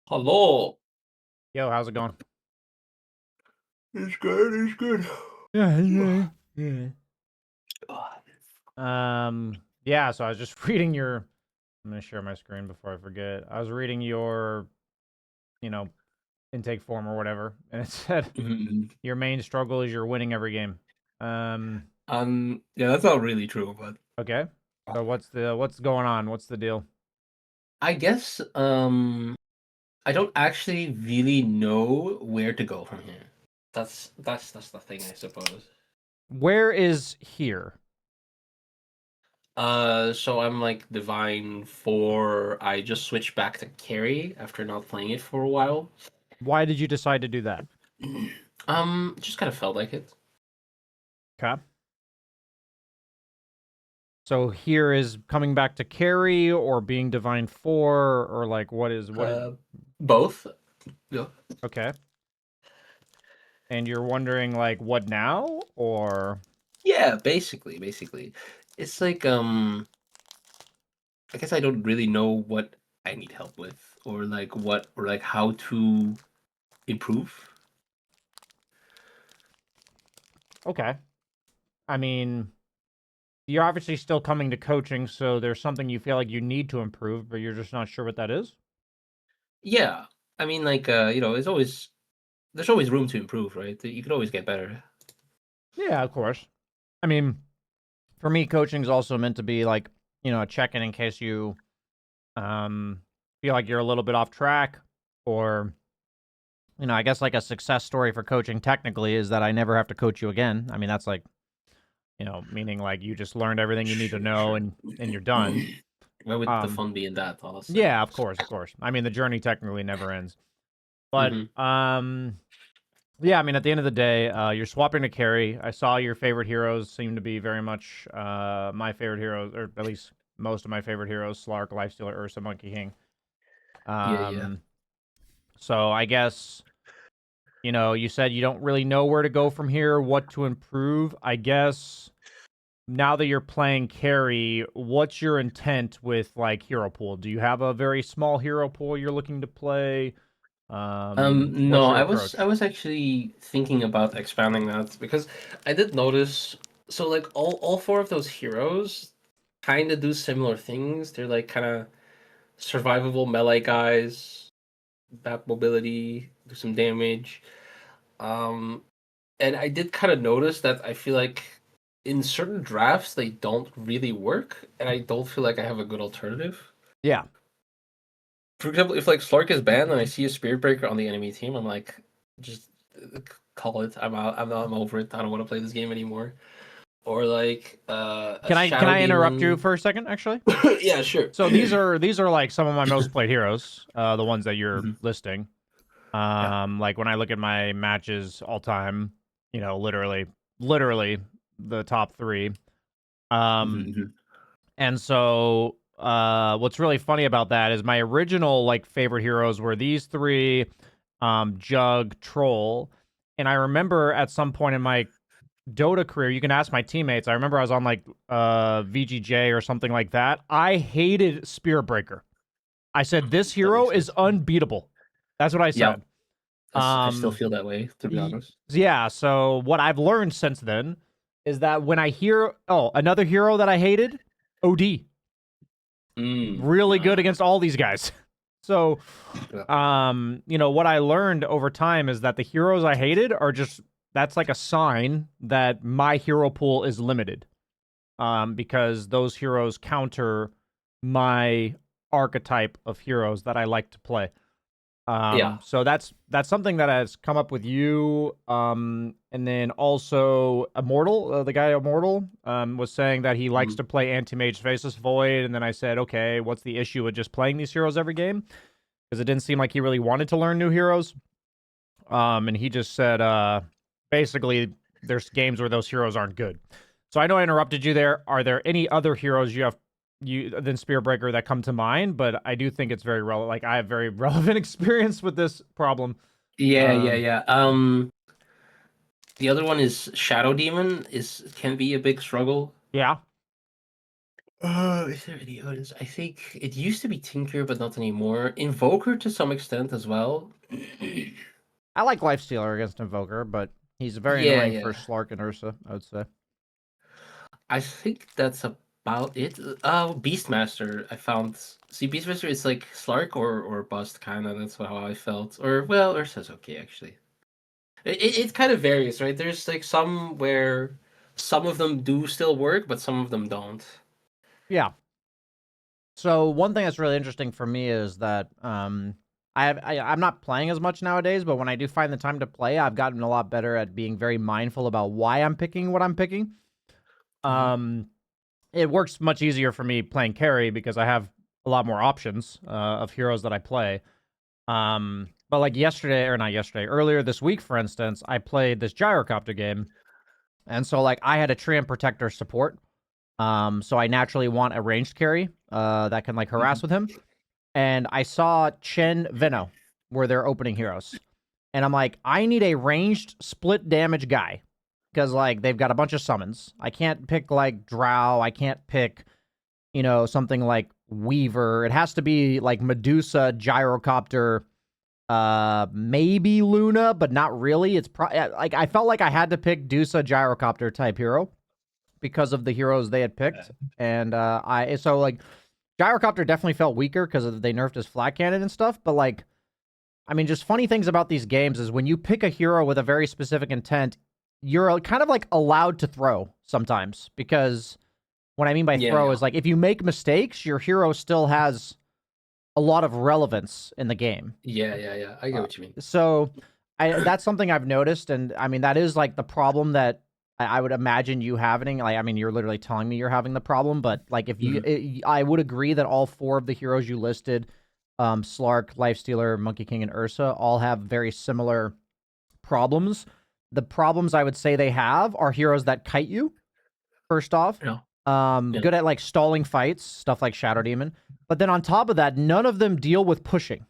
Hello. Yo, how's it going? It's good. It's good. Yeah. Ah, Yeah, so I was just reading your I'm gonna share my screen before I forget. I was reading your, you know, intake form or whatever, and it said mhm. your main struggle is you're winning every game. Um, Yeah, that's not really true, but okay. So what's going on? What's the deal? I guess I don't actually really know where to go from here. That's the thing, I suppose. Where is here? So I'm like Divine 4. I just switched back to carry after not playing it for a while. Why did you decide to do that? Just kind of felt like it. Okay. So here is coming back to carry or being divine 4 or like what is Both. Yeah. okay. And you're wondering like what now or Yeah, basically. It's like I guess I don't really know what I need help with, or like what, or like how to improve. okay. I mean, you're obviously still coming to coaching, so there's something you feel like you need to improve, but you're just not sure what that is. Yeah, I mean, like there's always room to improve, right? You can always get better. Yeah, of course. I mean, for me, coaching is also meant to be like, a check-in in case you um feel like you're a little bit off track or I guess like a success story for coaching technically is that I never have to coach you again. I mean, that's like, meaning like you just learned everything you need to know Sure. and you're done. Where would the Um fun be in that, honestly? yeah, of course, of course. I mean, the journey technically never ends. But Hmm. yeah, I mean, at the end of the day, you're swapping to carry. I saw your favorite heroes seem to be very much my favorite heroes, or at least most of my favorite heroes: Slark, Lifestealer, Ursa, Monkey King. Yeah, yeah. Um, so I guess you said you don't really know where to go from here, what to improve. I guess now that you're playing carry, what's your intent with like hero pool? Do you have a very small hero pool you're looking to play? No, What's your I approach? was actually thinking about expanding that because I did notice. So like all four of those heroes kind of do similar things. They're like kind of survivable melee guys, bat mobility, do some damage. Um, and I did kind of notice that I feel like in certain drafts they don't really work, and I don't feel like I have a good alternative. Yeah. For example, if like Slark is banned and I see a Spirit Breaker on the enemy team, I'm like, just call it. I'm out. I'm over it. I don't want to play this game anymore. Or like a Can Shadow I interrupt you Demon. for a second, actually? Yeah, sure. So these are like some of my most played heroes, the ones that you're Mhm. listing. Yeah. Like when I look at my matches all time, literally the top three. Um, Mhm, and so what's really funny about that is my original like favorite heroes were these three, Jug, Troll, and I remember at some point in my Dota career, you can ask my teammates. I remember I was on like VGJ or something like that. I hated Spirit Breaker. I said this that hero makes is sense. unbeatable. That's what I Yep. said. I still Um feel that way, to be honest. yeah, so what I've learned since then is that when I hear another hero that I hated, OD. Really good Ah, against all these guys. So yeah. what I learned over time is that the heroes I hated are just that's like a sign that my hero pool is limited. Because those heroes counter my archetype of heroes that I like to play. Yeah. So that's something that has come up with you. And then also Immortal, the guy Immortal, was saying that he likes Mhm. to play Anti-Mage Faceless Void. And then I said, okay, what's the issue with just playing these heroes every game? Because it didn't seem like he really wanted to learn new heroes. And he just said, basically, there's games where those heroes aren't good. So I know I interrupted you there. Are there any other heroes you have than Spearbreaker that come to mind? But I do think it's very relevant. Like I have very relevant experience with this problem. Yeah, yeah, Um, yeah. The other one is Shadow Demon is can be a big struggle. yeah, Is there any others? I think it used to be Tinker, but not anymore. Invoker to some extent as well. I like Lifestealer against Invoker, but he's very Yeah, annoying for yeah. Slark and Ursa, I would say. I think that's about it. Beastmaster, I found. See, Beastmaster is like Slark or Bust, kind of. That's how I felt. Or, well, Ursa's okay, actually. It kind of varies, right? There's like some where some of them do still work, but some of them don't. Yeah. So one thing that's really interesting for me is that I'm not playing as much nowadays, but when I do find the time to play, I've gotten a lot better at being very mindful about why I'm picking what I'm picking. Hmm. Um, it works much easier for me playing carry because I have a lot more options of heroes that I play. But like yesterday, or not yesterday, earlier this week, for instance, I played this gyrocopter game, and so like I had a Treant Protector support. So I naturally want a ranged carry that can like Hmm. harass with him. And I saw Chen Veno were their opening heroes. And I'm like, I need a ranged split damage guy. Because like they've got a bunch of summons. I can't pick like Drow. I can't pick, something like Weaver. It has to be like Medusa, Gyrocopter, maybe Luna, but not really. It's like I felt like I had to pick Dusa Gyrocopter type hero because of the heroes they had picked. And like Gyrocopter definitely felt weaker because they nerfed his flat cannon and stuff. But like, I mean, just funny things about these games is when you pick a hero with a very specific intent, you're kind of like allowed to throw sometimes. Because what I mean by Yeah, throw yeah, is like if you make mistakes, your hero still has a lot of relevance in the game. yeah. I get Uh, what you mean. so that's something I've noticed, and I mean that is like the problem that I would imagine you having. Like, I mean, you're literally telling me you're having the problem, but like if Hmm. I would agree that all four of the heroes you listed, Slark, Lifestealer, Monkey King, and Ursa, all have very similar problems. The problems I would say they have are heroes that kite you. First off, Yeah, yeah. good at like stalling fights, stuff like Shadow Demon. But then on top of that, none of them deal with pushing.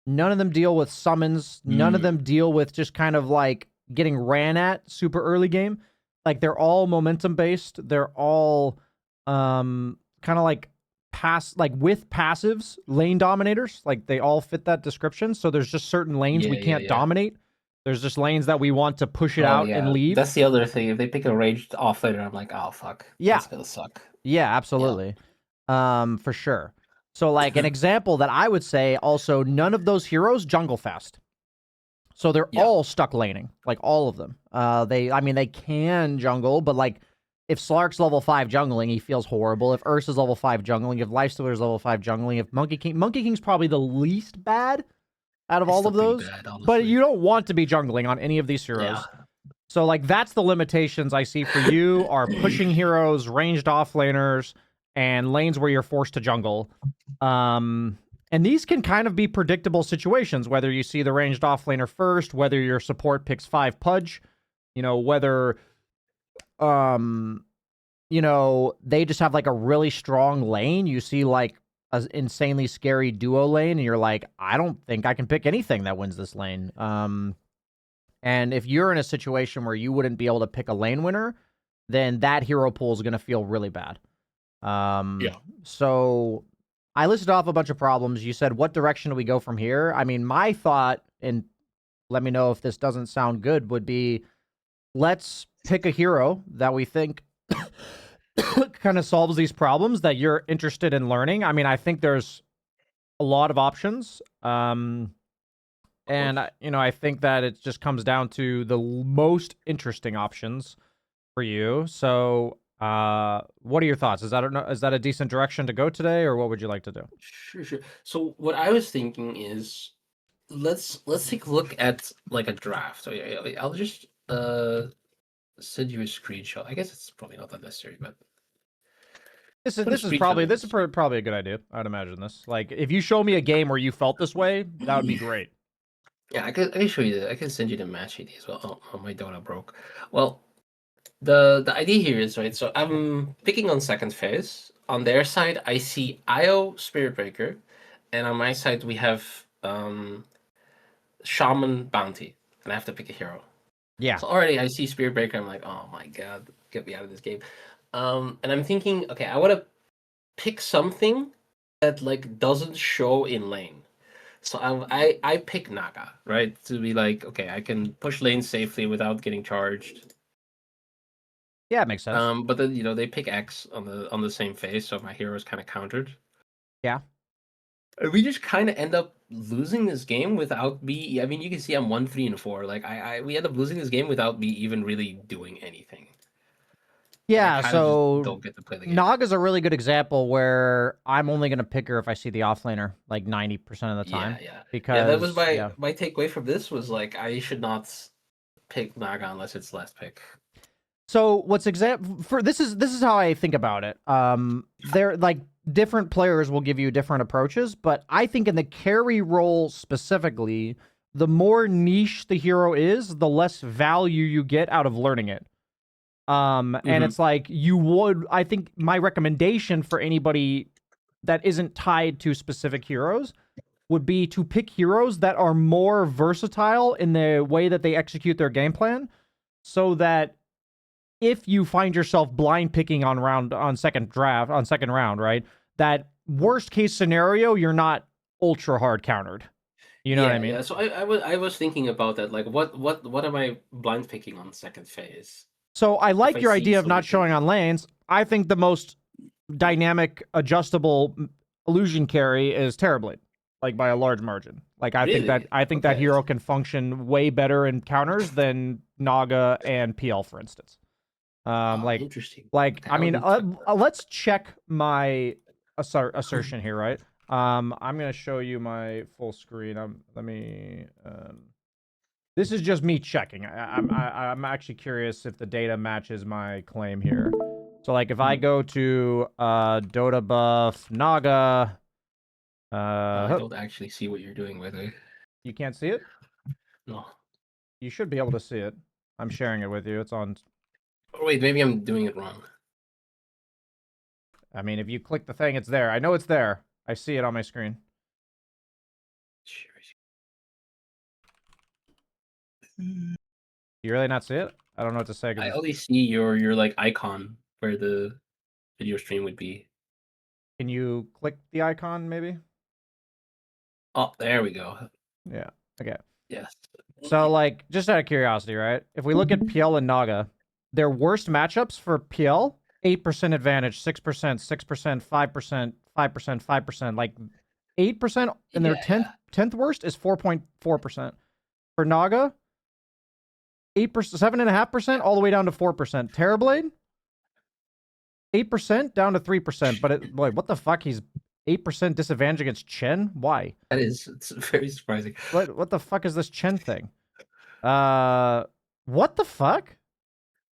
None of them deal with summons. None of Mm. them deal with just kind of like getting ran at super early game. Like they're all momentum based. They're all kind of like with passives, lane dominators. Like they all fit that description. So there's just certain lanes we can't Yeah. dominate. There's just lanes that we want to push it Oh out and yeah, leave. that's the other thing. If they pick a ranged offlaner, I'm like, oh fuck, Yeah. that's gonna suck. Yeah, Yeah. absolutely. For sure. So like an example that I would say also none of those heroes jungle fast. So they're Yeah. all stuck laning, like all of them. They can jungle, but like if Slark's level 5 jungling, he feels horrible. If Ursa's level 5 jungling, if Lifestealer's level 5 jungling, if Monkey King's probably the least bad out of It's all still of pretty those. bad, But honestly. you don't want to be jungling on any of these Yeah. heroes. So like that's the limitations I see for you are pushing heroes, ranged offlaners, and lanes where you're forced to jungle. Um and these can kind of be predictable situations, whether you see the ranged offlaner first, whether your support picks 5 Pudge, whether they just have like a really strong lane. You see like an insanely scary duo lane, and you're like, I don't think I can pick anything that wins this lane. And if you're in a situation where you wouldn't be able to pick a lane winner, then that hero pool is going to feel really bad. Yeah. So I listed off a bunch of problems. You said, what direction do we go from here? I mean, my thought, and let me know if this doesn't sound good, would be let's pick a hero that we think kind of solves these problems that you're interested in learning. I mean, I think there's a lot of options. And I think that it just comes down to the most interesting options for you. So, what are your thoughts? Is that a decent direction to go today, or what would you like to do? Sure. So what I was thinking is let's take a look at like a draft. So yeah, I'll just send you a screenshot. I guess it's probably not that necessary, but This is put a this is screenshot probably of this is this. probably a good idea. I'd imagine this. Like, if you show me a game where you felt this way, that would be great. Yeah, I can show you that. I can send you the match ID as well. Oh, my Dota broke. Well, the idea here is right. So I'm picking on second phase. On their side, I see Io Spirit Breaker, and on my side we have Shaman Bounty, and I have to pick a hero. Yeah. So already I see Spirit Breaker. I'm like, oh my god, get me out of this game. And I'm thinking, okay, I want to pick something that like doesn't show in lane. So I pick Naga, right? To be like, okay, I can push lane safely without getting charged. Yeah, it makes sense. But then they pick X on the same phase, so my hero is kind of countered. Yeah. And we just kind of end up losing this game without me. I mean, you can see I'm 1-3-4. Like we end up losing this game without me even really doing anything. Like I Yeah, kind of just so don't get to play the game. Naga's a really good example where I'm only going to pick her if I see the offlaner like 90% of the Yeah, time. yeah. That was Because, my yeah. my takeaway from this was like I should not pick Naga unless it's last pick. So what's for this is how I think about it. They're like different players will give you different approaches, but I think in the carry role specifically, the more niche the hero is, the less value you get out of learning it. And Mm-hmm. it's like I think my recommendation for anybody that isn't tied to specific heroes would be to pick heroes that are more versatile in the way that they execute their game plan, so that if you find yourself blind picking on second round, right? That worst case scenario, you're not ultra hard countered. You know what I Yeah, mean? yeah. So I was thinking about that. Like, what am I blind picking on second phase So I if like I your see idea of not something? showing on lanes. I think the most dynamic, adjustable illusion carry is Terrorblade, like by a large margin. Like Really? I think that Okay. hero can function way better in counters than Naga and PL, for instance. Um, Oh, like, interesting. like Okay, I I'll mean, need to check that. let's check my assertion here, right? I'm gonna show you my full screen. Let me. This is just me checking. I'm actually curious if the data matches my claim here. So, like, if I Mhm. go to Dota buff Naga, I uh, don't actually see what you're doing with it. you can't see it. No. You should be able to see it. I'm sharing it with you. It's on. Oh, wait, maybe I'm doing it wrong. I mean, if you click the thing, it's there. I know it's there. I see it on my screen. You really not see it? I don't know what to say because I it's. only see your like icon where the video stream would be. Can you click the icon maybe? Oh, there we go. Yeah. Okay. Yes. So, like, just out of curiosity, right? If we look at PL and Naga, their worst matchups for PL, 8% advantage, 6%, 6%, 5%, 5%, 5%. Like, 8% and their Yeah, yeah. 10th worst is 4.4%. For Naga, 8%, 7.5%, all the way down to 4%. Terrorblade, 8% down to 3%. But, boy, what the fuck? He's 8% disadvantage against Chen? Why? It's very surprising. What the fuck is this Chen thing? Uh, what the fuck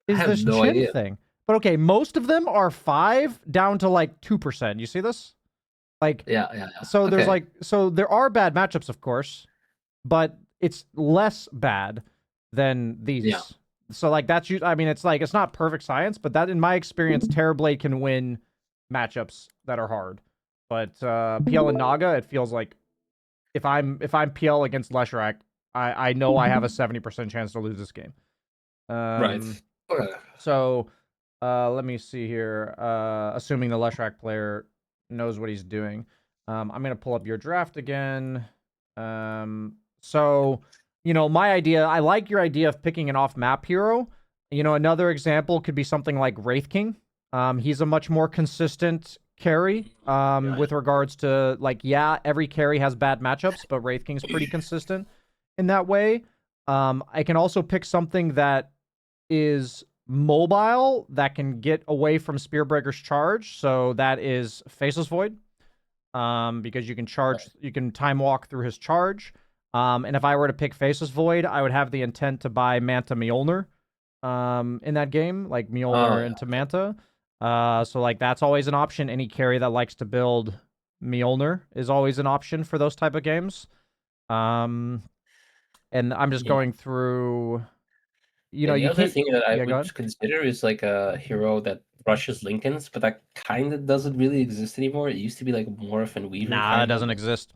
I is have this no Chen idea. thing? But okay, most of them are 5 down to like 2%. You see this? Like, Yeah, yeah, yeah. so there's Okay. like, so there are bad matchups, of course, but it's less bad than Yeah. these. So like I mean, it's like it's not perfect science, but that in my experience, Terrorblade can win matchups that are hard. But PL and Naga, it feels like if I'm PL against Leshrac, I know I have a 70% chance to lose this game. Right. Um, Okay. so let me see here. Assuming the Leshrac player knows what he's doing. I'm gonna pull up your draft again. So my idea. I like your idea of picking an off-map hero. Another example could be something like Wraith King. He's a much more consistent carry. Yeah, With regards to like, yeah, every carry has bad matchups, but Wraith King's pretty consistent in that way. I can also pick something that is mobile that can get away from Spearbreaker's charge. So that is Faceless Void. Because you can time walk through his charge. And if I were to pick Faceless Void, I would have the intent to buy Manta Mjolnir in that game, like oh Mjolnir yeah, into okay. Manta. So like that's always an option. Any carry that likes to build Mjolnir is always an option for those type of games. Um, and I'm just Yeah. going through. Yeah, the You other can't. thing that I Yeah, go would ahead. consider is like a hero that rushes Lincolns, but that kind of doesn't really exist anymore. It used to be like Morph and Weaver Nah, it kind of. doesn't exist.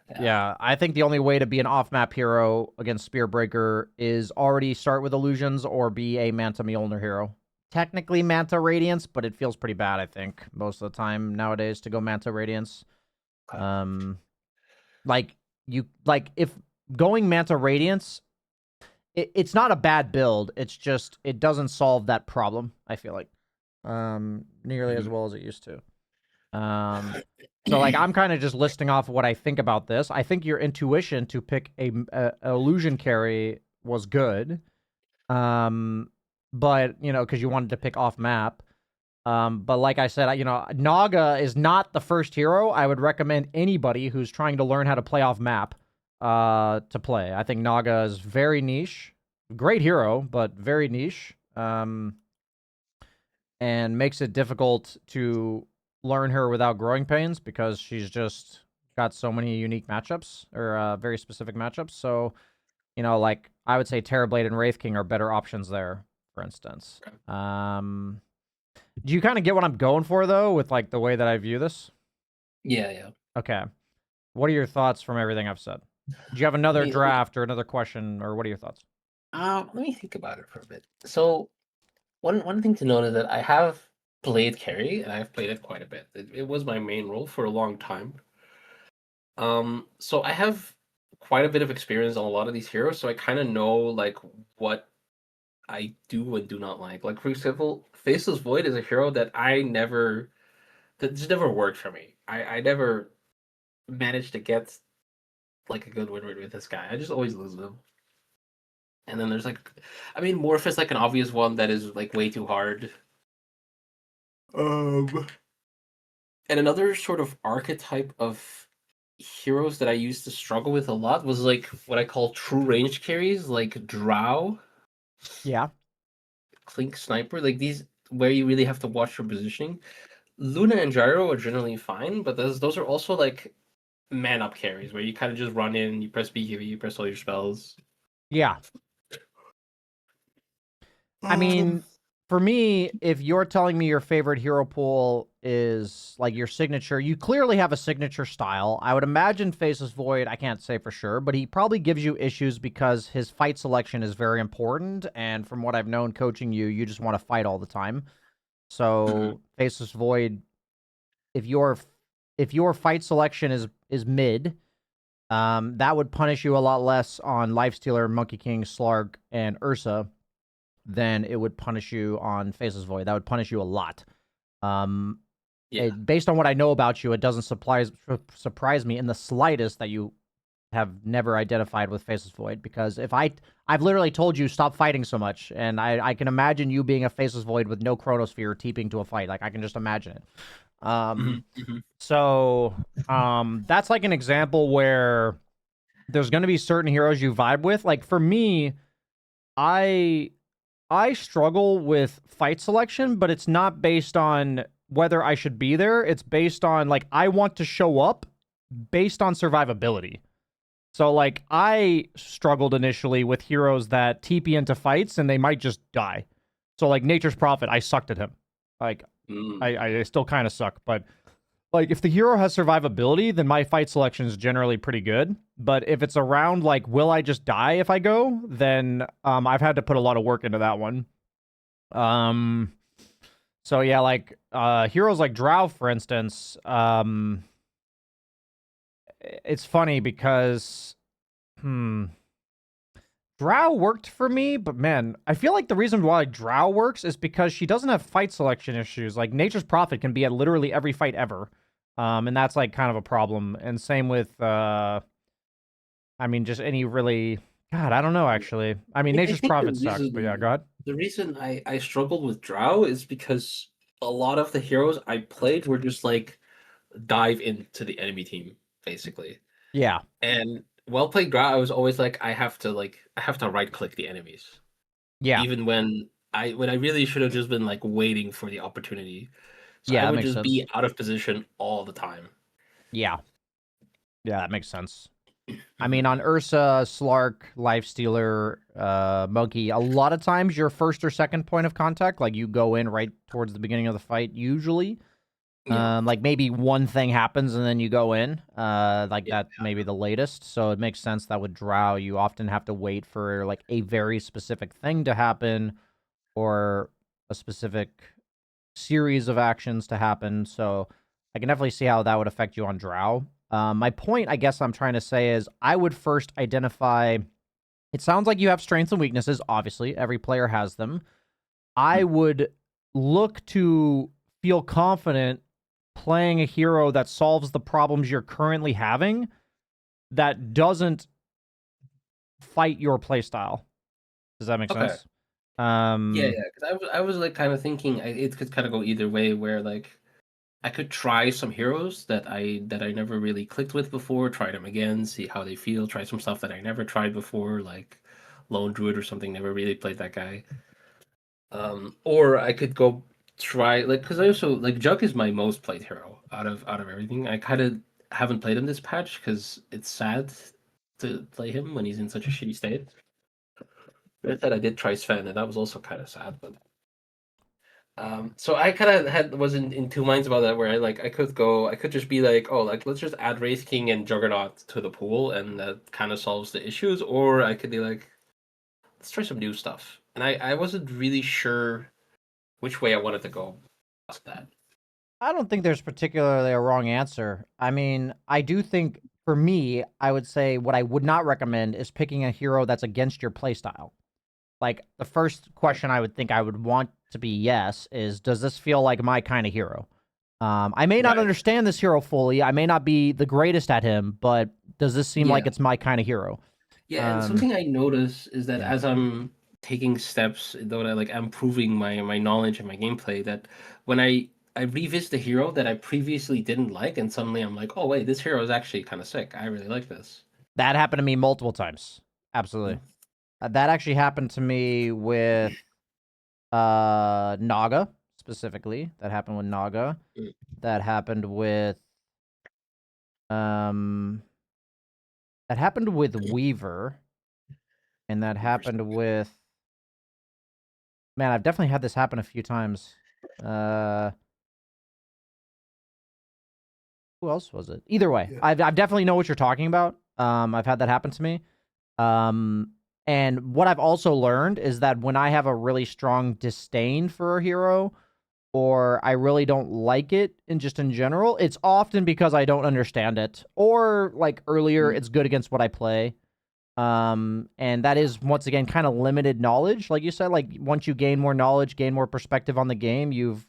Yeah. Yeah, I think the only way to be an off-map hero against Spearbreaker is already start with illusions or be a Manta Mjolnir hero. technically Manta Radiance, but it feels pretty bad, I think, most of the time nowadays to go Manta Radiance. Okay. Like if going Manta Radiance, it's not a bad build. It's just it doesn't solve that problem, I feel like. Nearly as Mhm. well as it used to. So like I'm kind of just listing off what I think about this. I think your intuition to pick a illusion carry was good. But because you wanted to pick off map. But like I said, Naga is not the first hero I would recommend anybody who's trying to learn how to play off map to play. I think Naga is very niche. Great hero, but very niche. And makes it difficult to learn her without growing pains because she's just got so many unique matchups or very specific matchups. So, like I would say Terrorblade and Wraith King are better options there, for instance. Do you kind of get what I'm going for though, with like the way that I view this? Yeah, yeah. Okay. What are your thoughts from everything I've said? Do you have Let another me let me draft or another question, or what are your thoughts? let me think about it for a bit. So one thing to note is that I have played carry and I've played it quite a bit. It was my main role for a long time. So I have quite a bit of experience on a lot of these heroes, so I kind of know like what I do and do not like. Like for example, Faceless Void is a hero that just never worked for me. I never managed to get like a good win rate with this guy. I just always lose them. And then there's like, I mean, Morph is like an obvious one that is like way too hard. Um, and another sort of archetype of heroes that I used to struggle with a lot was like what I call true range carries, like Drow, Yeah. Clink Sniper, like these where you really have to watch your positioning. Luna and Gyro are generally fine, but those are also like man up carries where you kind of just run in, you press BKB, you press all your spells. Yeah. I Um, mean, for me, if you're telling me your favorite hero pool is like your signature, you clearly have a signature style. I would imagine Faceless Void, I can't say for sure, but he probably gives you issues because his fight selection is very important. And from what I've known coaching you, you just want to fight all the time. mhm. So Faceless Void, if your fight selection is mid, that would punish you a lot less on Lifestealer, Monkey King, Slark, and Ursa than it would punish you on Faceless Void. That would punish you a lot. Um, Yeah. Based on what I know about you, it doesn't surprise me in the slightest that you have never identified with Faceless Void, because I've literally told you stop fighting so much, and I can imagine you being a Faceless Void with no Chronosphere teeping to a fight. Like I can just imagine it. Mhm, mhm. So that's like an example where there's going to be certain heroes you vibe with. Like for me, I I struggle with fight selection, but it's not based on whether I should be there. It's based on like I want to show up based on survivability. So like I struggled initially with heroes that TP into fights and they might just die. So like Nature's Prophet, I sucked at him. Like Mm. I still kind of suck, but like if the hero has survivability, then my fight selection is generally pretty good. But if it's around like will I just die if I go, then I've had to put a lot of work into that one. Um so yeah, like heroes like Drow, for instance, it's funny because hmm Drow worked for me, but man, I feel like the reason why Drow works is because she doesn't have fight selection issues. Like Nature's Prophet can be at literally every fight ever. And that's like kind of a problem. And same with I mean just any really God, I don't know actually. I mean I Nature's think Prophet sucks, but yeah, go ahead. the reason I struggled with Drow is because a lot of the heroes I played were just like dive into the enemy team, basically. Yeah. And well played Drow, I was always like I have to right click the enemies. Yeah. Even when I really should have just been like waiting for the opportunity. So I Yeah, that would makes just sense. be out of position all the time. Yeah. Yeah, that makes sense. I mean, Mhm. on Ursa, Slark, Lifestealer, Monkey, a lot of times your first or second point of contact, like you go in right towards the beginning of the fight, usually. Yeah. Like maybe one thing happens and then you go in. Like Yeah. that maybe the latest. So it makes sense that with Drow, you often have to wait for like a very specific thing to happen or a specific series of actions to happen. So I can definitely see how that would affect you on Drow. My point, I guess I'm trying to say is I would first identify. It sounds like you have strengths and weaknesses. Obviously, every player has them. I would look to feel confident playing a hero that solves the problems you're currently having that doesn't fight your playstyle. Does that make Okay. sense? Yeah. Because I was like kind of thinking it could kind of go either way, where like I could try some heroes that I never really clicked with before, try them again, see how they feel, try some stuff that I never tried before, like Lone Druid or something. Never really played that guy. Or I could go try like because I also like Jug is my most played hero out of everything. I kind of haven't played him this patch because it's sad to play him when he's in such a shitty state. I said I did try Sven, and that was also kind of sad. But so I kind of was in two minds about that. Where I could just be like, oh, like let's just add Wraith King and Juggernaut to the pool, and that kind of solves the issues. Or I could be like, let's try some new stuff. And I wasn't really sure which way I wanted to go past that. I don't think there's particularly a wrong answer. I mean, I do think for me, I would say what I would not recommend is picking a hero that's against your playstyle. Like the first question I would think I would want to be yes is does this feel like my kind of hero? I may not Right. understand this hero fully. I may not be the greatest at him, but does this seem like Yeah. it's my kind of hero? Yeah, and Um, something I notice is that yeah. as I'm taking steps, though that like I'm improving my knowledge and my gameplay, that when I revisit the hero that I previously didn't like, and suddenly I'm like, oh wait, this hero is actually kind of sick. I really like this. That happened to me multiple times. Mm. Absolutely. That actually happened to me with Naga specifically. That happened with Naga. Mm. That happened with um that happened with Weaver, and that Weaver's happened with man, I've definitely had this happen a few times. Uh who else was it? Either way, Yeah. I've definitely know what you're talking about. I've had that happen to me. Um and what I've also learned is that when I have a really strong disdain for a hero, or I really don't like it in general, it's often because I don't understand it. Or like earlier, Mm. it's good against what I play. And that is once again kind of limited knowledge. Like you said, like once you gain more knowledge, gain more perspective on the game, you've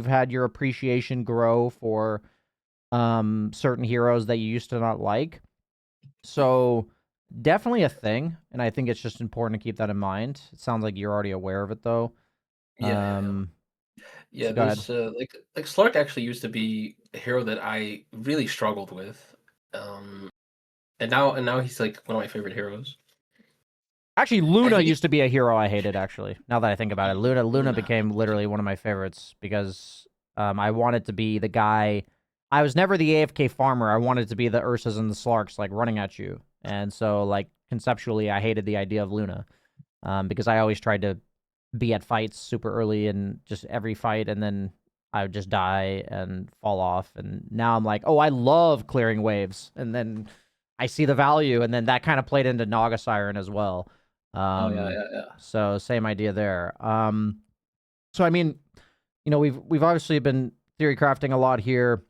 had your appreciation grow for certain heroes that you used to not like. So definitely a thing, and I think it's just important to keep that in mind. It sounds like you're already aware of it though. Yeah. Um Yeah, so go ahead. there's like Slark actually used to be a hero that I really struggled with. Um and now he's like one of my favorite heroes. Actually, I Luna think used to be a hero I hated. Actually, now that I think about it, Luna Luna. became literally one of my favorites because I wanted to be the guy. I was never the AFK farmer. I wanted to be the Ursas and the Slarks, like running at you. And so, like conceptually, I hated the idea of Luna because I always tried to be at fights super early and just every fight, and then I would just die and fall off. And now I'm like, oh, I love clearing waves, and then I see the value, and then that kind of played into Naga Siren as well. Oh yeah, Um, yeah, so same idea there. So I mean, we've obviously been theory crafting a lot here.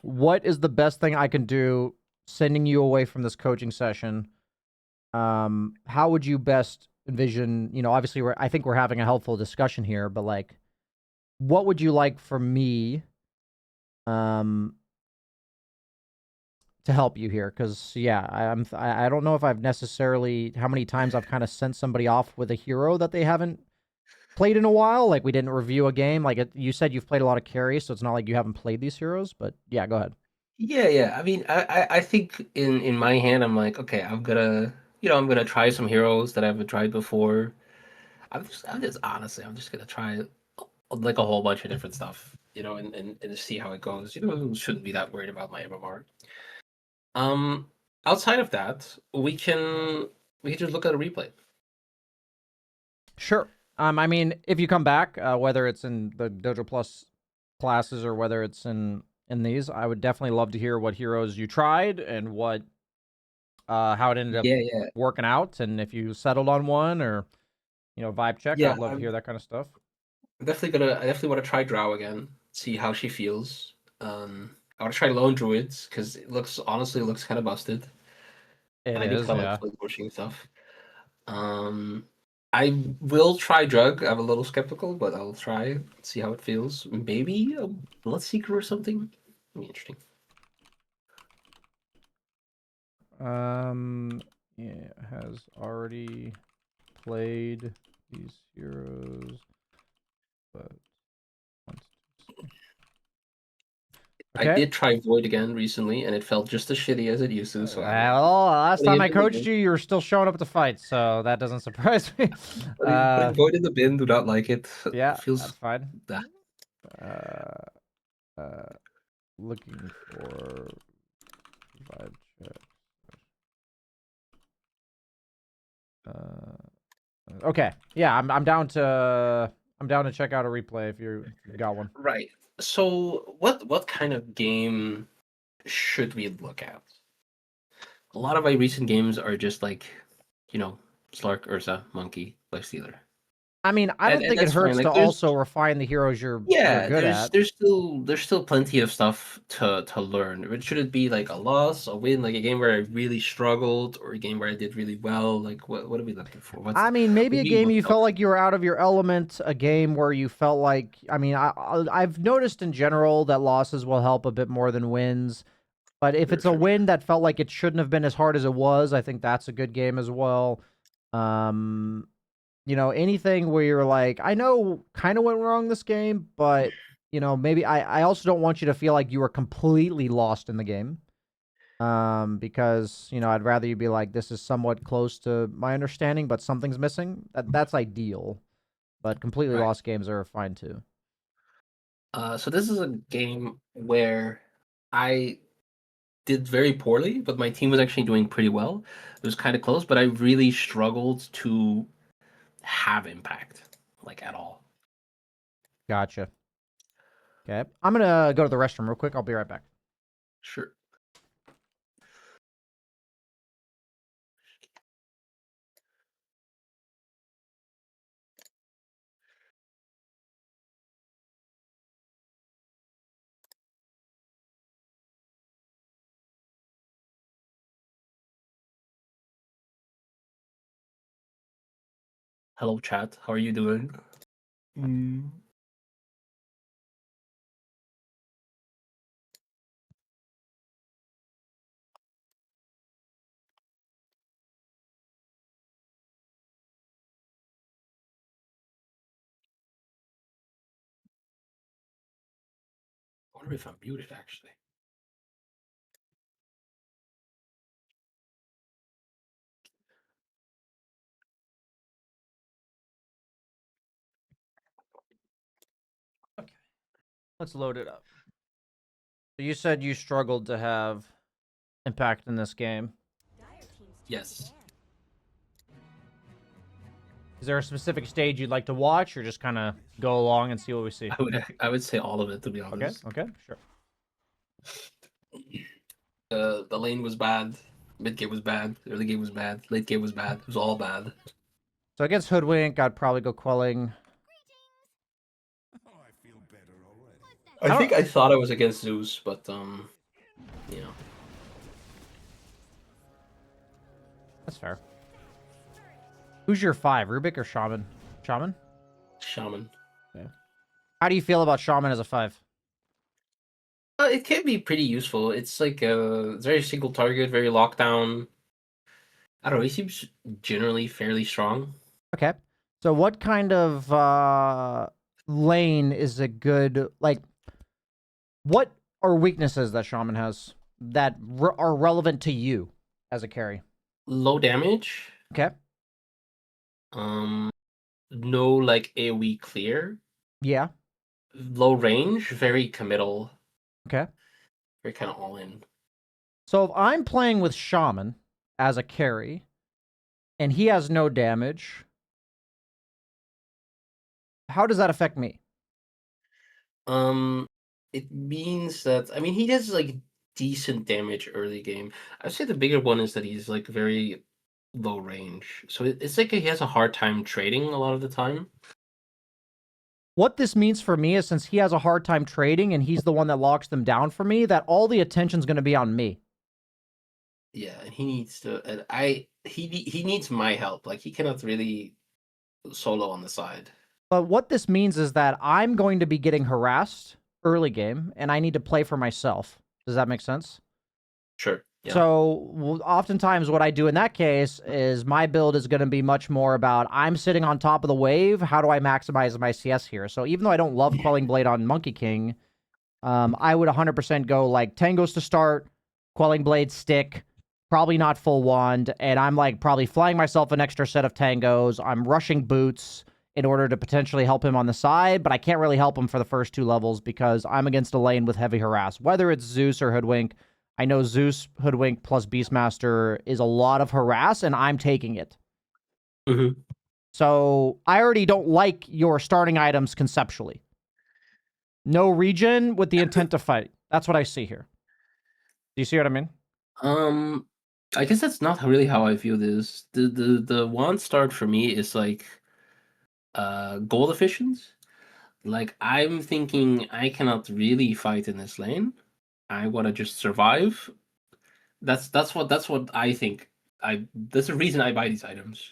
What is the best thing I can do sending you away from this coaching session? How would you best envision, obviously I think we're having a helpful discussion here, but like what would you like from me um to help you here? Because yeah, I don't know if I've necessarily how many times I've kind of sent somebody off with a hero that they haven't played in a while. Like we didn't review a game. Like you said, you've played a lot of carries, so it's not like you haven't played these heroes. But yeah, go ahead. yeah. I mean, I think in my hand, I'm like, okay, I'm gonna try some heroes that I haven't tried before. I'm just honestly, I'm just gonna try like a whole bunch of different stuff, and see how it goes. Shouldn't be that worried about my MMR. Um, Outside of that, we can just look at a replay. Sure. I mean, if you come back, whether it's in the Dojo Plus classes or whether it's in these, I would definitely love to hear what heroes you tried and what how it ended up Yeah, yeah. working out, and if you settled on one or vibe check. Yeah, I'd love to hear that kind of stuff. I definitely want to try Drow again, see how she feels. I want to try Lone Druids because honestly looks kind of busted, It and I do is, kind of like yeah. flame pushing stuff. Um, I will try Drug. I'm a little skeptical, but I'll try, see how it feels. Maybe a Bloodseeker or something. Be interesting. Yeah, has already played these heroes, but wants to see. I Okay. did try Void again recently, and it felt just as shitty as it used to. So Well, last putting time it I in the coached bin. you, you were still showing up to fight, so that doesn't surprise me. Putting Void in the bin. Do not like it. Yeah, Feels. that's fine. Nah. Uh, uh, looking for vibe check. Okay, yeah, I'm down to check out a replay if you've got one. Right. So what kind of game should we look at? A lot of my recent games are just like, you know, Slark, Ursa, Monkey, Lifestealer. I mean, I don't And think it that's fine. hurts to Like also refine the heroes you're yeah, good at. there's still plenty of stuff to learn. But should it be like a loss, a win, like a game where I really struggled, or a game where I did really well? Like what are we looking for? I mean, maybe What a do you game look you out felt like you were out of your element, a game where you felt like, I mean, I've noticed in general that losses will help a bit more than wins. But if for? it's a Sure. win that felt like it shouldn't have been as hard as it was, I think that's a good game as well. Um, anything where you're like, I know kind of went wrong this game, but maybe I also don't want you to feel like you were completely lost in the game. Because I'd rather you be like, this is somewhat close to my understanding, but something's missing. That's ideal, but completely Right. lost games are fine too. So this is a game where I did very poorly, but my team was actually doing pretty well. It was kind of close, but I really struggled to have impact, like at all. Gotcha. Okay, I'm gonna go to the restroom real quick. I'll be right back. Sure. Hello, chat. How are you doing? Mm. I wonder if I'm muted actually. Okay, let's load it up. So you said you struggled to have impact in this game. Yes. Is there a specific stage you'd like to watch, or just kind of go along and see what we see? I would say all of it, to be Okay, honest. okay, sure. The lane was bad, mid game was bad, early game was bad, late game was bad. It was all bad. So against Hoodwink, I'd probably go Quelling. I I think don't. I thought I was against Zeus, but you know, That's fair. Who's your 5, Rubik or Shaman? Shaman? Shaman. Yeah. How do you feel about Shaman as a 5? It can be pretty useful. It's like it's very single target, very lockdown. I don't know. He seems generally fairly strong. Okay. So what kind of lane is a good, like, what are weaknesses that Shaman has that are relevant to you as a carry? Low damage. Okay. Um, no like AoE clear. Yeah. Low range, very committal, Okay. very kind of all in. So if I'm playing with Shaman as a carry and he has no damage, how does that affect me? It means that I mean he does like decent damage early game. I'd say the bigger one is that he's like very low range. So it's like he has a hard time trading a lot of the time. What this means for me is since he has a hard time trading and he's the one that locks them down for me, that all the attention's going to be on me. Yeah, and he needs to. And he needs my help. Like he cannot really solo on the side. But what this means is that I'm going to be getting harassed early game, and I need to play for myself. Does that make sense? Sure. Yeah. So oftentimes what I do in that case is my build is going to be much more about I'm sitting on top of the wave. How do I maximize my CS here? So even though I don't love Quelling Blade on Monkey King, I would 100% go like Tangos to start, Quelling Blade stick, probably not full wand, and I'm like probably flying myself an extra set of Tangos. I'm rushing boots in order to potentially help him on the side, but I can't really help him for the first 2 levels because I'm against a lane with heavy harass. Whether it's Zeus or Hoodwink, I know Zeus, Hoodwink plus Beastmaster is a lot of harass, and I'm taking it. Mm-hmm. So I already don't like your starting items conceptually. No regen with the intent to fight. That's what I see here. Do you see what I mean? I guess that's not really how I view this. The one start for me is like gold efficient. Like I'm thinking I cannot really fight in this lane. I want to just survive. That's what I think. That's the reason I buy these items.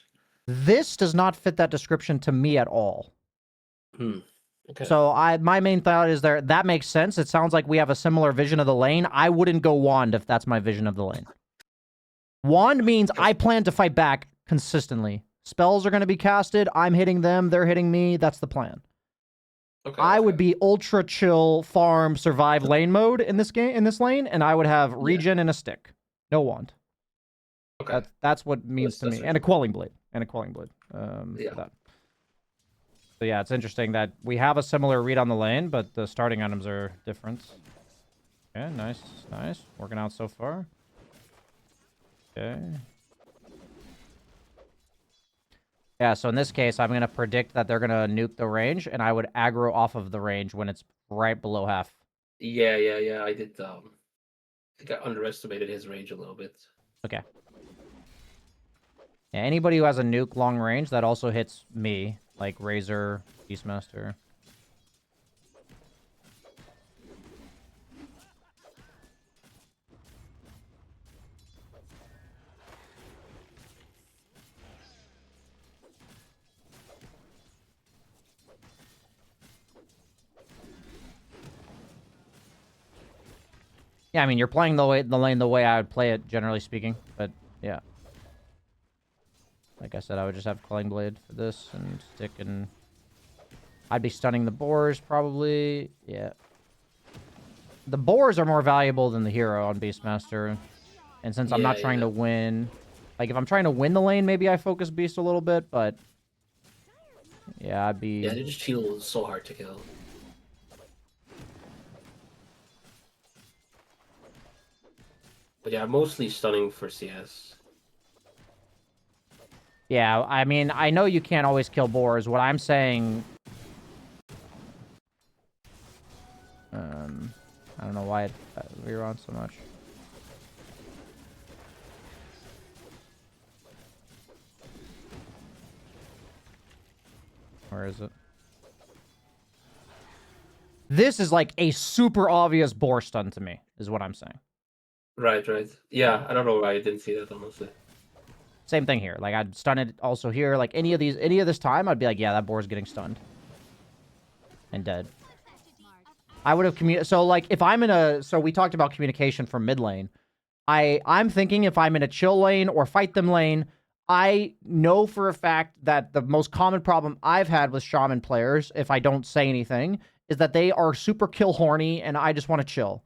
This does not fit that description to me at all. Okay. So my main thought is that makes sense. It sounds like we have a similar vision of the lane. I wouldn't go wand if that's my vision of the lane. Wand means I plan to fight back consistently. Spells are going to be casted. I'm hitting them. They're hitting me. That's the plan. Okay. I would be ultra chill, farm, survive lane mode in this game, in this lane, and I would have regen and a stick. No wand. Okay. That's what it means to me. And a quelling blade. For that. So yeah, it's interesting that we have a similar read on the lane, but the starting items are different. Okay, nice. Working out so far. Okay. Yeah, so in this case, I'm going to predict that they're going to nuke the range, and I would aggro off of the range when it's right below half. Yeah. I did. I think I underestimated his range a little bit. Okay. Yeah, anybody who has a nuke long range, that also hits me, like Razor, Beastmaster. Yeah, I mean, you're playing the lane the way I would play it, generally speaking. But, yeah. Like I said, I would just have Quelling Blade for this and stick and... I'd be stunning the boars, probably. Yeah. The boars are more valuable than the hero on Beastmaster. And since I'm not trying to win... Like, if I'm trying to win the lane, maybe I focus Beast a little bit, but... Yeah, I'd be... Yeah, they just feel so hard to kill. But yeah, mostly stunning for CS. Yeah, I mean, I know you can't always kill boars. What I'm saying... I don't know why we were on so much. Where is it? This is like a super obvious boar stun to me, is what I'm saying. Right. Yeah, I don't know why I didn't see that, honestly. Same thing here. Like, I'd stun it also here. Like, any of this time, I'd be like, yeah, that boar's getting stunned. And dead. I would have so, like, if I'm in a... So, we talked about communication from mid lane. I'm thinking if I'm in a chill lane or fight them lane, I know for a fact that the most common problem I've had with Shaman players, if I don't say anything, is that they are super kill horny and I just want to chill.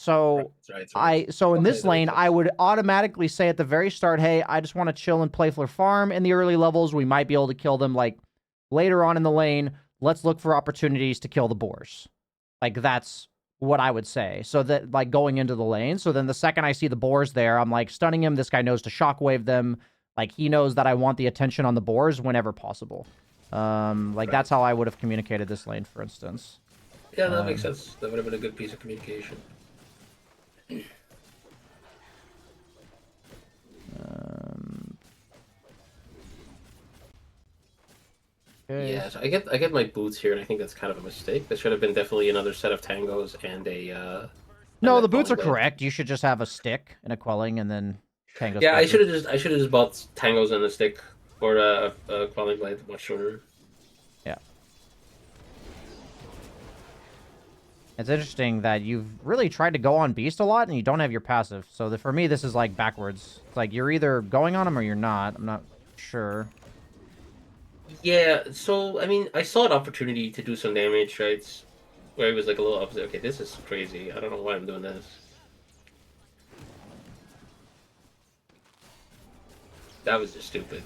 So right. In this lane, I would automatically say at the very start, hey, I just want to chill and play for farm. In the early levels, we might be able to kill them. Like, later on in the lane, let's look for opportunities to kill the boars. Like, that's what I would say. So that, like, going into the lane. So then the second I see the boars there, I'm like stunning him. This guy knows to shockwave them. Like, he knows that I want the attention on the boars whenever possible. That's how I would have communicated this lane, for instance. Yeah, that makes sense. That would have been a good piece of communication. Okay. Yeah, so I get my boots here, and I think that's kind of a mistake. There should have been definitely another set of tangos and No, the a boots quelling are blade. correct. You should just have a stick and a quelling, and then tangos Yeah, faster. I should have just bought tangos and a stick or a quelling blade much sooner. Yeah. It's interesting that you've really tried to go on Beast a lot, and you don't have your passive. So for me, this is like backwards. It's like you're either going on him or you're not. I'm not sure. Yeah, so I mean, I saw an opportunity to do some damage, right? Where it was like a little opposite. Okay, this is crazy. I don't know why I'm doing this. That was just stupid.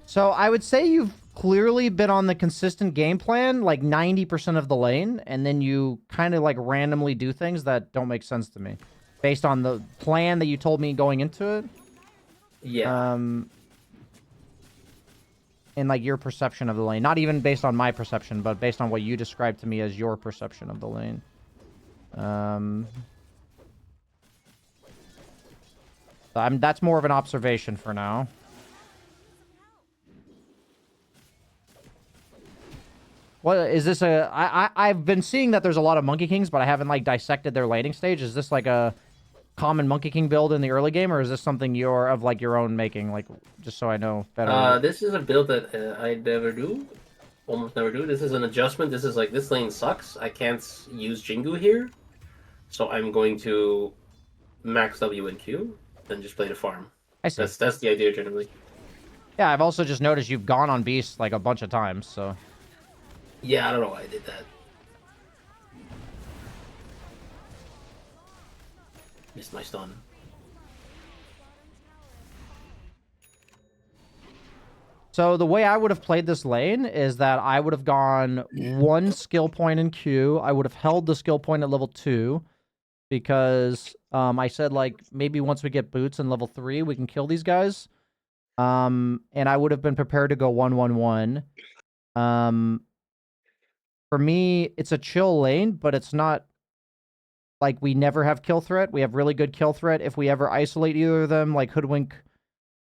So I would say you've clearly been on the consistent game plan, like 90% of the lane, and then you kind of like randomly do things that don't make sense to me. Based on the plan that you told me going into it. Yeah. And like your perception of the lane. Not even based on my perception, but based on what you described to me as your perception of the lane. That's more of an observation for now. What is this I've been seeing that there's a lot of Monkey Kings, but I haven't like dissected their laning stage. Is this like a common Monkey King build in the early game, or is this something you're of like your own making? Like, just so I know better. This is a build that I never do, almost never do. This is an adjustment. This is like this lane sucks. I can't use Jingu here, so I'm going to max W and Q, then just play the farm. I see. That's the idea generally. Yeah, I've also just noticed you've gone on Beast like a bunch of times, so. Yeah, I don't know why I did that. Missed my stun. So the way I would have played this lane is that I would have gone one skill point in Q. I would have held the skill point at level 2 because I said like maybe once we get boots in level 3 we can kill these guys. And I would have been prepared to go 1-1-1. For me, it's a chill lane, but it's not like we never have kill threat. We have really good kill threat if we ever isolate either of them, like Hoodwink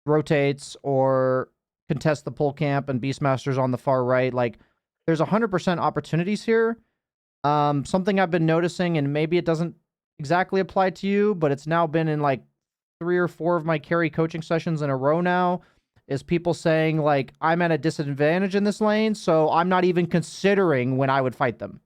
rotates or contest the pull camp and Beastmaster's on the far right. Like, there's 100% opportunities here. Something I've been noticing, and maybe it doesn't exactly apply to you, but it's now been in like 3 or 4 of my carry coaching sessions in a row now, is people saying, like, I'm at a disadvantage in this lane, so I'm not even considering when I would fight them.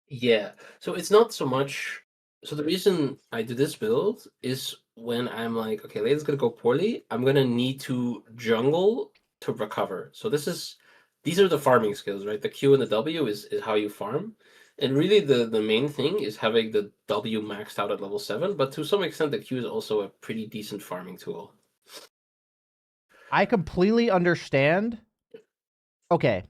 Yeah, so it's not so much. So the reason I do this build is when I'm like, okay, lane's gonna go poorly. I'm gonna need to jungle to recover. So these are the farming skills, right? The Q and the W is how you farm. And really the main thing is having the W maxed out at level 7, but to some extent the Q is also a pretty decent farming tool. I completely understand. Okay.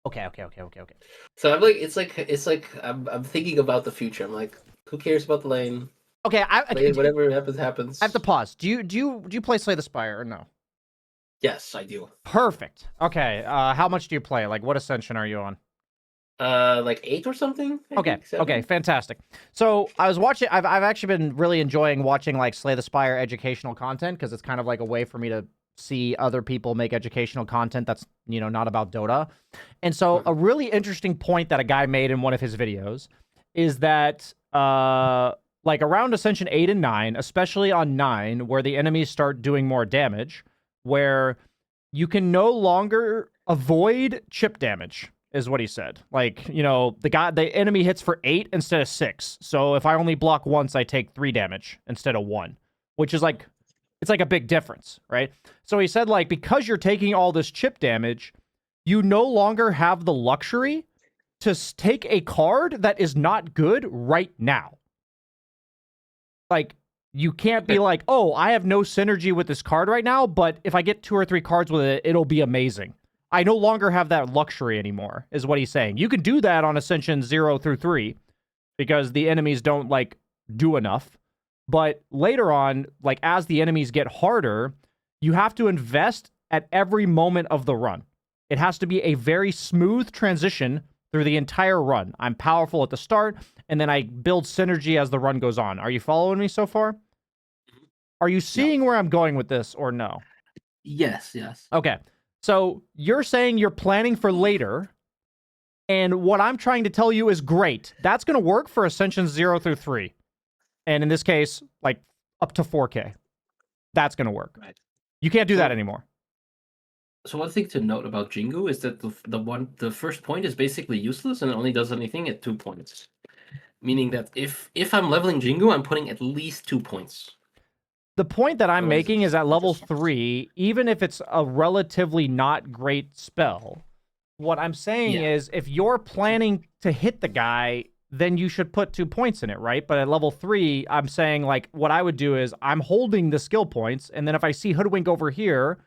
So I'm like, it's like I'm thinking about the future. I'm like, who cares about the lane? Okay, Whatever happens, happens. I have to pause. Do you play Slay the Spire or no? Yes, I do. Perfect. Okay. How much do you play? Like, what ascension are you on? Like 8 or something. I Okay. think, 7. Okay. Fantastic. So I was watching. I've actually been really enjoying watching like Slay the Spire educational content because it's kind of like a way for me to see other people make educational content that's not about Dota. And so a really interesting point that a guy made in one of his videos is that like around Ascension 8 and 9, especially on 9, where the enemies start doing more damage, where you can no longer avoid chip damage, is what he said. Like, the enemy hits for 8 instead of 6. So if I only block once, I take 3 damage instead of 1, which is like, it's like a big difference, right? So he said, like, because you're taking all this chip damage, you no longer have the luxury to take a card that is not good right now. Like, you can't be like, oh, I have no synergy with this card right now, but if I get 2 or 3 cards with it, it'll be amazing. I no longer have that luxury anymore, is what he's saying. You can do that on Ascension 0 through 3 because the enemies don't, like, do enough. But later on, like, as the enemies get harder, you have to invest at every moment of the run. It has to be a very smooth transition through the entire run. I'm powerful at the start, and then I build synergy as the run goes on. Are you following me so far? Are you Yeah. seeing where I'm going with this or no? Yes, yes. Okay. So you're saying you're planning for later, and what I'm trying to tell you is great. That's going to work for Ascension 0 through 3. And in this case, like up to 4K. That's going to work. Right. You can't do that anymore. So one thing to note about Jingu is that the first point is basically useless and it only does anything at 2 points. Meaning that if I'm leveling Jingu, I'm putting at least 2 points. The point that I'm Otherwise, making is at it level just 3, even if it's a relatively not great spell, what I'm saying Yeah. is if you're planning to hit the guy, then you should put 2 points in it, right? But at level 3, I'm saying, like, what I would do is I'm holding the skill points, and then if I see Hoodwink over here,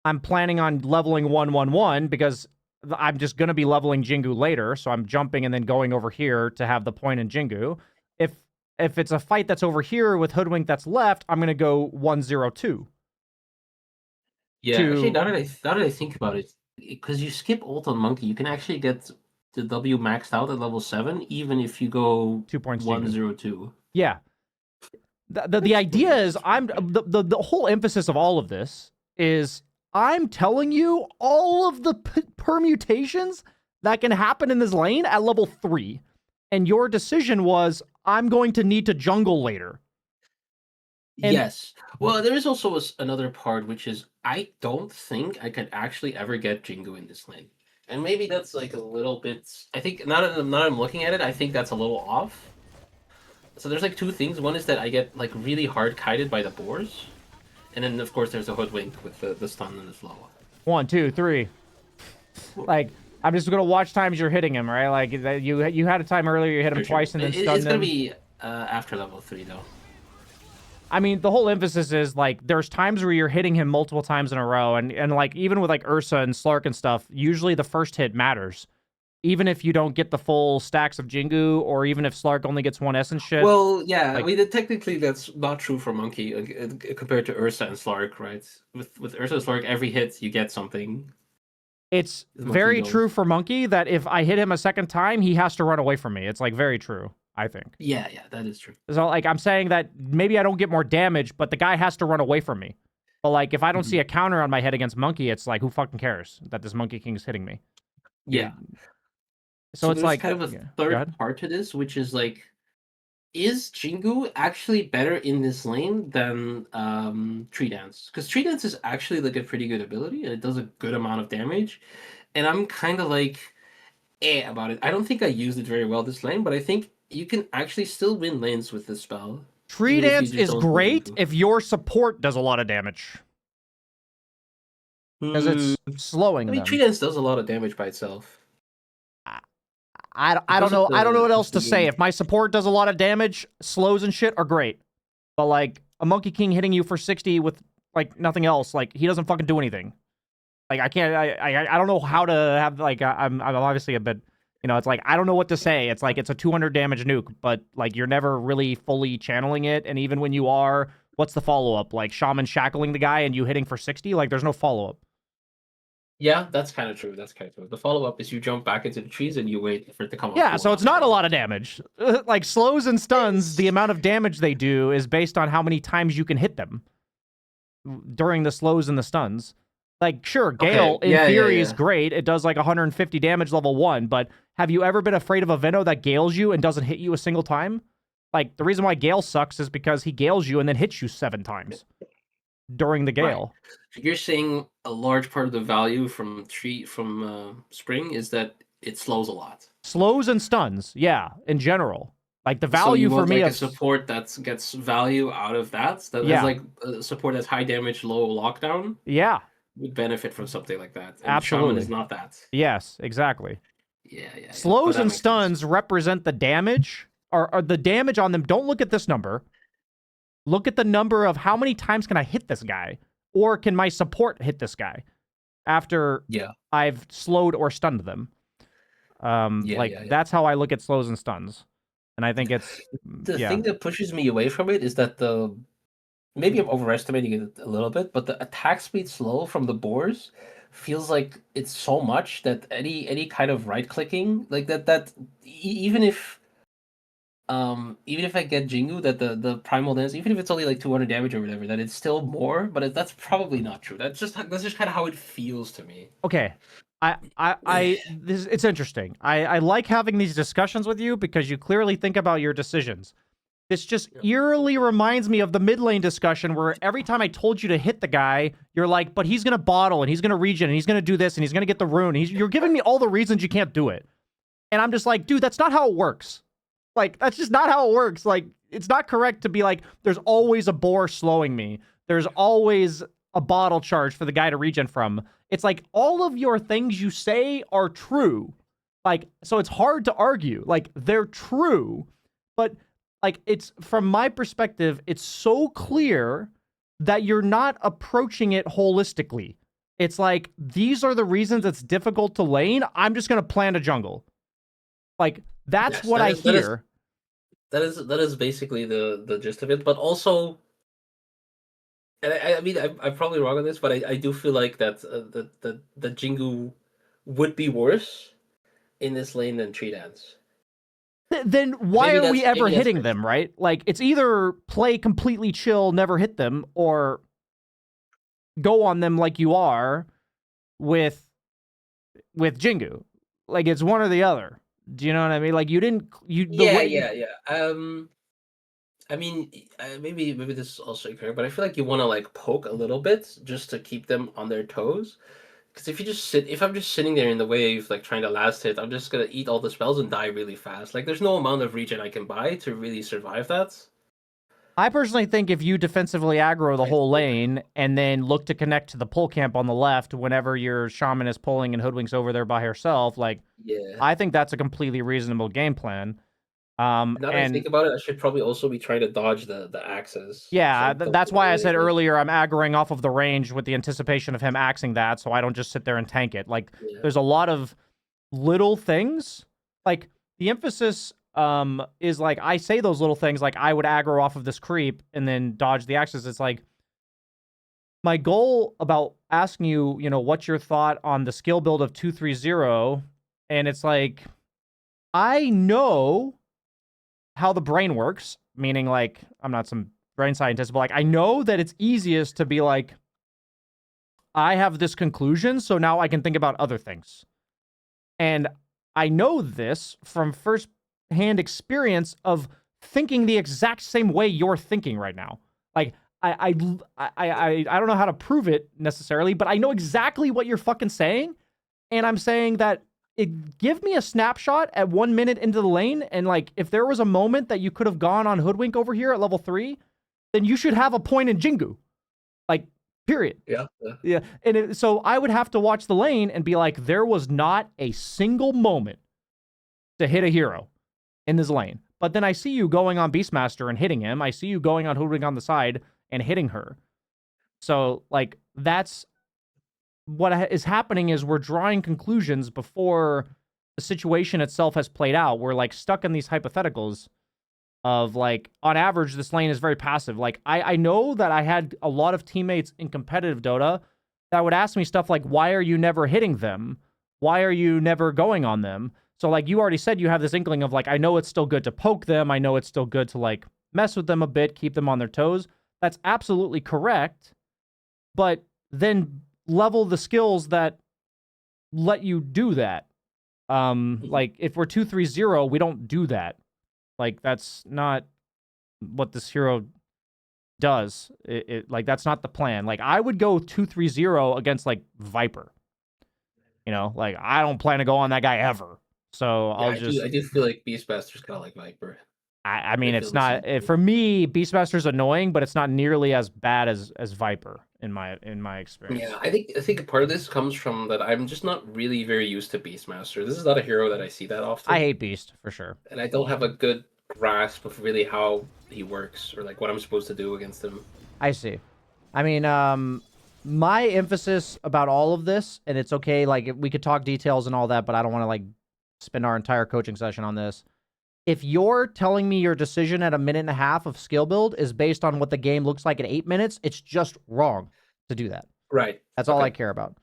I'm planning on leveling 1-1-1 because I'm just going to be leveling Jingu later, so I'm jumping and then going over here to have the point in Jingu. If it's a fight that's over here with Hoodwink that's left, I'm going to go 1-0-2. Yeah, actually, now that I think about it, because you skip ult on Monkey, you can actually get the W maxed out at level 7, even if you go 2 points Jingu. 1-0-2. Yeah. The idea is the whole emphasis of all of this is I'm telling you all of the permutations that can happen in this lane at level 3. And your decision was I'm going to need to jungle later. And yes. Well, there is also another part, which is I don't think I could actually ever get Jingu in this lane. And maybe that's like a little bit. I think now that I'm looking at it, I think that's a little off. So there's like two things. One is that I get like really hard kited by the boars, and then of course there's a hoodwink with the stun and the slow. 1, 2, 3. Like I'm just gonna watch times you're hitting him, right? Like you had a time earlier you hit him twice and then stunned him. It's gonna be after level 3 though. I mean, the whole emphasis is like there's times where you're hitting him multiple times in a row, and like even with like Ursa and Slark and stuff, usually the first hit matters. Even if you don't get the full stacks of Jingu, or even if Slark only gets 1 essence shit. Well, yeah, like, I mean, technically that's not true for Monkey compared to Ursa and Slark, right? With Ursa and Slark, every hit you get something. It's very true for Monkey that if I hit him a second time, he has to run away from me. It's like very true, I think. Yeah, that is true. So like I'm saying that maybe I don't get more damage, but the guy has to run away from me. But like if I don't see a counter on my head against Monkey, it's like who fucking cares that this Monkey King is hitting me? Yeah. So it's like kind of a third part to this, which is like, is Jingu actually better in this lane than Tree Dance? Because Tree Dance is actually like a pretty good ability, and it does a good amount of damage. And I'm kind of like, about it. I don't think I used it very well this lane, but I think you can actually still win lanes with this spell. Tree Dance is great if your support does a lot of damage. Because it's slowing them. Tree Dance does a lot of damage by itself. I don't know what else to say. If my support does a lot of damage, slows and shit are great. But like a Monkey King hitting you for 60 with like nothing else, like he doesn't fucking do anything. Like I can't I don't know how to have like I'm obviously a bit, you know, it's like I don't know what to say. It's like it's a 200 damage nuke, but like you're never really fully channeling it, and even when you are, what's the follow-up? Like Shaman shackling the guy and you hitting for 60? Like there's no follow-up. Yeah, that's kind of true. The follow-up is you jump back into the trees and you wait for it to come up. Yeah, so it's not a lot of damage. Like slows and stuns, the amount of damage they do is based on how many times you can hit them during the slows and the stuns. Like, sure, Gale in theory is great. It does like 150 damage level 1, but have you ever been afraid of a Veno that gales you and doesn't hit you a single time? Like, the reason why Gale sucks is because he gales you and then hits you 7 times during the gale. Right. You're saying a large part of the value from Spring is that it slows a lot. Slows and stuns, yeah, in general. Like the value so you for me like of a support that gets value out of that. That has like a support that's high damage, low lockdown. Yeah, would benefit from something like that. And absolutely, Shaman is not that. Yes, exactly. Yeah. Slows and stuns represent the damage, or the damage on them. Don't look at this number. Look at the number of how many times can I hit this guy, or can my support hit this guy after I've slowed or stunned them. That's how I look at slows and stuns, and I think it's the thing that pushes me away from it is that maybe I'm overestimating it a little bit, but the attack speed slow from the boars feels like it's so much that any kind of right clicking like that even if even if I get Jingu, that the primal dance, even if it's only like 200 damage or whatever, that it's still more. But that's probably not true. That's just kind of how it feels to me. Okay. It's interesting. I like having these discussions with you because you clearly think about your decisions. This just Yeah. eerily reminds me of the mid lane discussion where every time I told you to hit the guy, you're like, but he's going to bottle and he's going to regen and he's going to do this and he's going to get the rune. You're giving me all the reasons you can't do it. And I'm just like, dude, that's not how it works. Like, that's just not how it works. Like, it's not correct to be like, there's always a boar slowing me. There's always a bottle charge for the guy to regen from. It's like all of your things you say are true. Like, so it's hard to argue. Like, they're true. But, like, it's from my perspective, it's so clear that you're not approaching it holistically. It's like, these are the reasons it's difficult to lane. I'm just going to plant a jungle. Like, that's Yes, what I hear. that is basically the gist of it. But also, and I mean, I'm probably wrong on this, but I do feel like that the Jingu would be worse in this lane than Tree Dance. Then why are we ever maybe that's hitting them, right? Like, it's either play completely chill, never hit them, or go on them like you are with Jingu. Like, it's one or the other. Do you know what I mean? Like, you didn't the Yeah, way. yeah, yeah. I mean, maybe this is also incorrect, but I feel like you want to like poke a little bit just to keep them on their toes. Because if I'm just sitting there in the wave, like trying to last hit, I'm just gonna eat all the spells and die really fast. Like, there's no amount of regen I can buy to really survive that. I personally think if you defensively aggro the Trying to whole poke. lane and then look to connect to the pull camp on the left whenever your shaman is pulling and Hoodwink's over there by herself, like, Yeah. I think that's a completely reasonable game plan. Now that I And think about it, I should probably also be trying to dodge the axes. Because I yeah, don't that's think I why I really said need. earlier I'm aggroing off of the range with the anticipation of him axing that, so I don't just sit there and tank it. Like, Yeah. there's a lot of little things. Like, the emphasis is like, I say those little things like I would aggro off of this creep and then dodge the axes. It's like, my goal about asking you, what's your thought on the skill build of 230, and it's like, I know how the brain works, meaning, like, I'm not some brain scientist, but like, I know that it's easiest to be like, I have this conclusion, so now I can think about other things. And I know this from first-hand experience of thinking the exact same way you're thinking right now. Like, I don't know how to prove it necessarily, but I know exactly what you're fucking saying, and I'm saying that give me a snapshot at 1 minute into the lane, and like, if there was a moment that you could have gone on Hoodwink over here at level 3, then you should have a point in Jingu. Like, period. Yeah. Yeah. Yeah, and so I would have to watch the lane and be like, there was not a single moment to hit a hero in this lane. But then I see you going on Beastmaster and hitting him. I see you going on Hoodwink on the side and hitting her. So, like, that's what is happening is we're drawing conclusions before the situation itself has played out. We're, like, stuck in these hypotheticals of, like, on average, this lane is very passive. Like, I know that I had a lot of teammates in competitive Dota that would ask me stuff like, why are you never hitting them? Why are you never going on them? So, like, you already said you have this inkling of, like, I know it's still good to poke them. I know it's still good to, like, mess with them a bit, keep them on their toes. That's absolutely correct. But then level the skills that let you do that. Like, if we're 2-3-0, we don't do that. Like, that's not what this hero does. Like, that's not the plan. Like, I would go 2-3-0 against, like, Viper. Like, I don't plan to go on that guy ever. So Yeah, I'll just. I do feel like Beastmaster's kind of like Viper. I I mean, feel it's the same not thing. for me. Beastmaster's annoying, but it's not nearly as bad as Viper in my Yeah, experience. I think a part of this comes from that I'm just not really very used to Beastmaster. This is not a hero that I see that I often, hate Beast for sure. and I don't have a good grasp of really how he works or like what I'm supposed to do against him. I see. I mean, my emphasis about all of this, and it's okay, like, we could talk details and all that, but I don't want to, like, spend our entire coaching session on this. If you're telling me your decision at 1.5 minutes of skill build is based on what the game looks like at 8 minutes, it's just wrong to do that. Right. That's all I Okay. care about.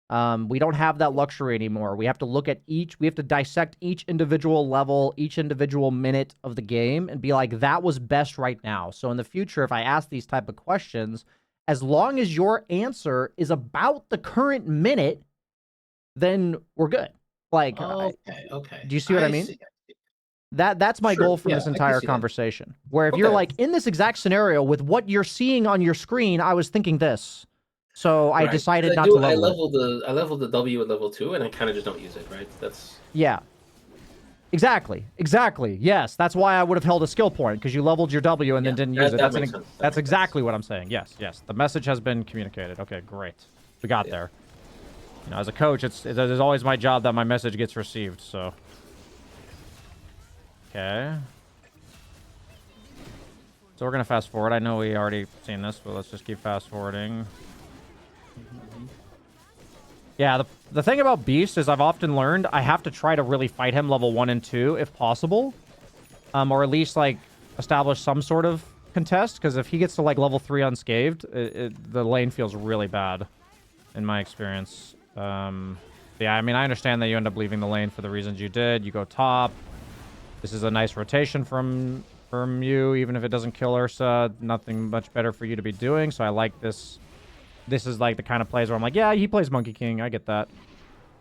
We don't have that luxury anymore. We have to look at we have to dissect each individual level, each individual minute of the game and be like, that was best right now. So in the future, if I ask these type of questions, as long as your answer is about the current minute, then we're good. Like, Okay. do you see what I mean? See. That's my goal from this entire conversation. Where if you're like, in this exact scenario with what you're seeing on your screen, I was thinking this. So I decided not to level it. I leveled the W at level 2, and I kind of just don't use it, right? That's... Yeah. Exactly. Yes, that's why I would have held a skill point, because you leveled your W and then didn't use it. That's exactly what I'm saying. Yes. The message has been communicated. Okay, great. We got there. You know, as a coach, it's always my job that my message gets received, so... Okay. So we're going to fast forward. I know we already seen this, but let's just keep fast forwarding. Yeah, the thing about Beast is I've often learned I have to try to really fight him level 1 and 2 if possible. Or at least, like, establish some sort of contest, because if he gets to, like, level 3 unscathed, the lane feels really bad, in my experience. Yeah, I mean, I understand that you end up leaving the lane for the reasons you did. You go top. This is a nice rotation from you, even if it doesn't kill Ursa. Nothing much better for you to be doing, so I like this. This is like the kind of plays where I'm like, yeah, he plays Monkey King. I get that.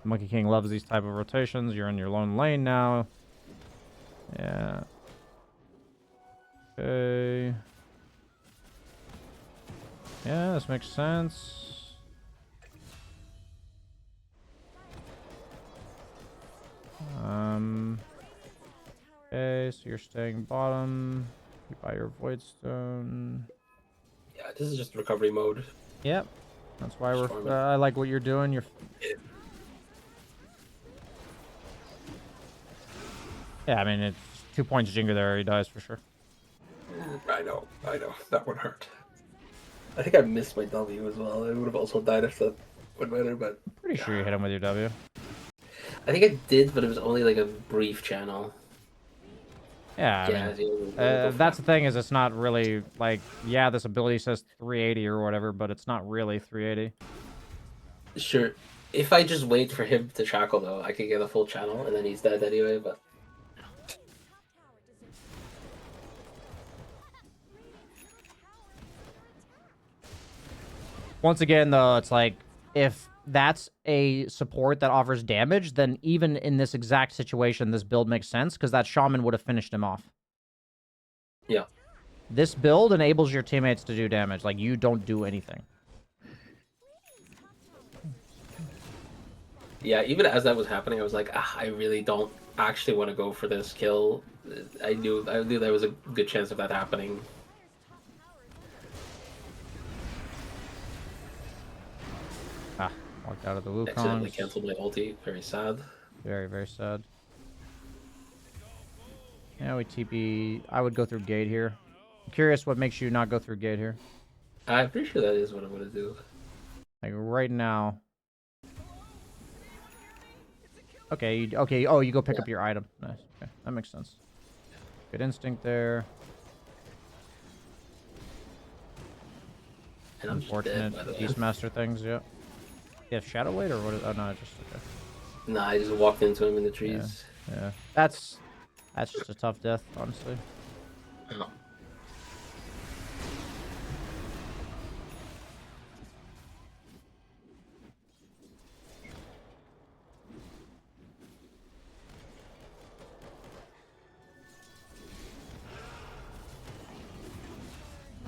Monkey King loves these type of rotations. You're in your lone lane now. Yeah. Okay. Yeah, this makes sense. Okay, so you're staying bottom. You buy your Void Stone. Yeah, this is just recovery mode. Yep. That's why I like what you're doing. Yeah, I mean, it's 2 points Jinger there. He dies for sure. I know. That one hurt. I think I missed my W as well. I would have also died if that would matter, but... Pretty sure you hit him with your W. I think I did, but it was only like a brief channel. Yeah, I mean, that's the thing, is it's not really, like, yeah, this ability says 380 or whatever, but it's not really 380. Sure. If I just wait for him to shackle, though, I could get a full channel, and then he's dead anyway, but... Once again, though, it's like, if that's a support that offers damage, then even in this exact situation, this build makes sense, because that Shaman would have finished him off. Yeah. This build enables your teammates to do damage. Like, you don't do anything. Yeah, even as that was happening, I was like, I really don't actually want to go for this kill. I knew there was a good chance of that happening. Walked out of the Wukong. Accidentally canceled my ulti. Very sad. Very, very sad. Yeah, we TP. I would go through gate here. I'm curious what makes you not go through gate here. I'm pretty sure that is what I'm going to do. Like, right now. Okay, okay. Oh, you go pick up your item. Nice. Okay, that makes sense. Good instinct there. And I'm unfortunate Beastmaster things, yeah. You have Shadow Blade or what is... Oh, no, just... Okay. Nah, I just walked into him in the trees. Yeah. That's just a tough death, honestly. Oh.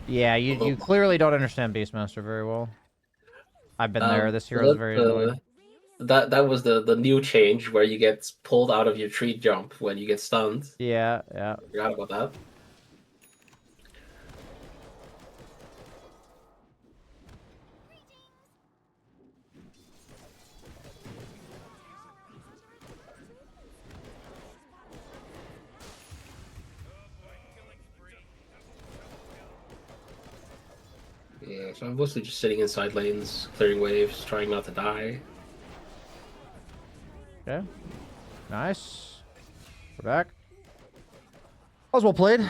Yeah, you clearly don't understand Beastmaster very well. I've been there. This hero's very annoying. That was the new change where you get pulled out of your tree jump when you get stunned. Yeah. I forgot about that. Yeah, so I'm mostly just sitting in side lanes, clearing waves, trying not to die. Okay. Nice. We're back. That was well played.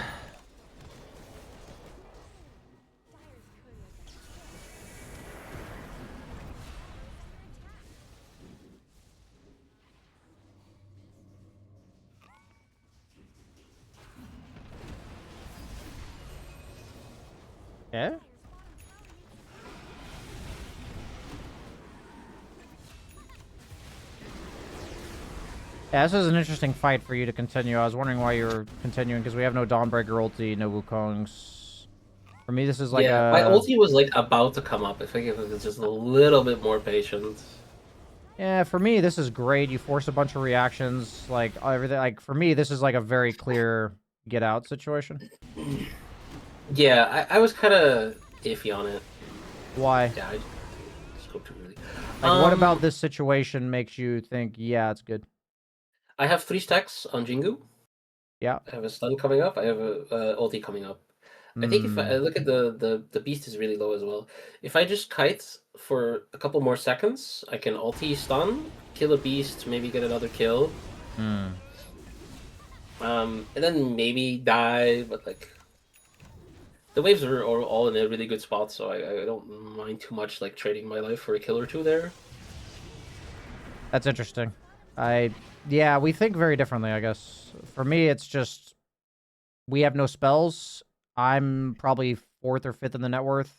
Yeah? Yeah, this is an interesting fight for you to continue. I was wondering why you were continuing, because we have no Dawnbreaker ulti, no Wukong's. For me, this is like Yeah, my a... ulti was like about to come up. I think it was just a little bit more patient. Yeah, for me, this is great. You force a bunch of reactions, like everything. Like for me, this is like a very clear get out situation. Yeah, I was kind of iffy on it. Why? Yeah, I just go too early. Like, what about this situation makes you think, yeah, it's good? I have 3 stacks on Jingu. Yeah. I have a stun coming up. I have a ulti coming up. I think if I look at the beast is really low as well. If I just kite for a couple more seconds, I can ulti stun, kill a beast, maybe get another kill. Hmm. And then maybe die, but like the waves are all in a really good spot, so I don't mind too much like trading my life for a kill or two there. That's interesting. Yeah, we think very differently, I guess. For me, it's just we have no spells. I'm probably 4th or 5th in the net worth.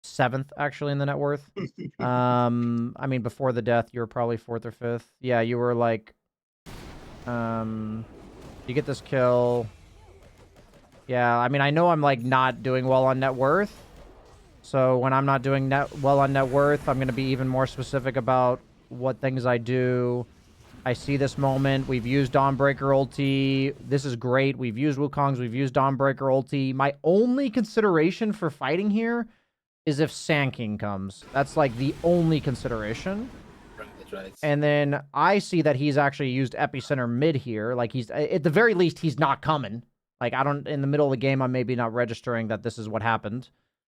7th, actually, in the net worth. I mean, before the death, you were probably 4th or 5th. Yeah, you were like, you get this kill. Yeah, I mean, I know I'm like not doing well on net worth. So when I'm not doing well on net worth, I'm going to be even more specific about what things I do. I see this moment. We've used Dawnbreaker ulti. This is great. We've used Wukong's. We've used Dawnbreaker ulti. My only consideration for fighting here is if Sand King comes. That's like the only consideration. Right. And then I see that he's actually used Epicenter mid here. Like he's, at the very least, he's not coming. Like I don't, in the middle of the game, I'm maybe not registering that this is what happened.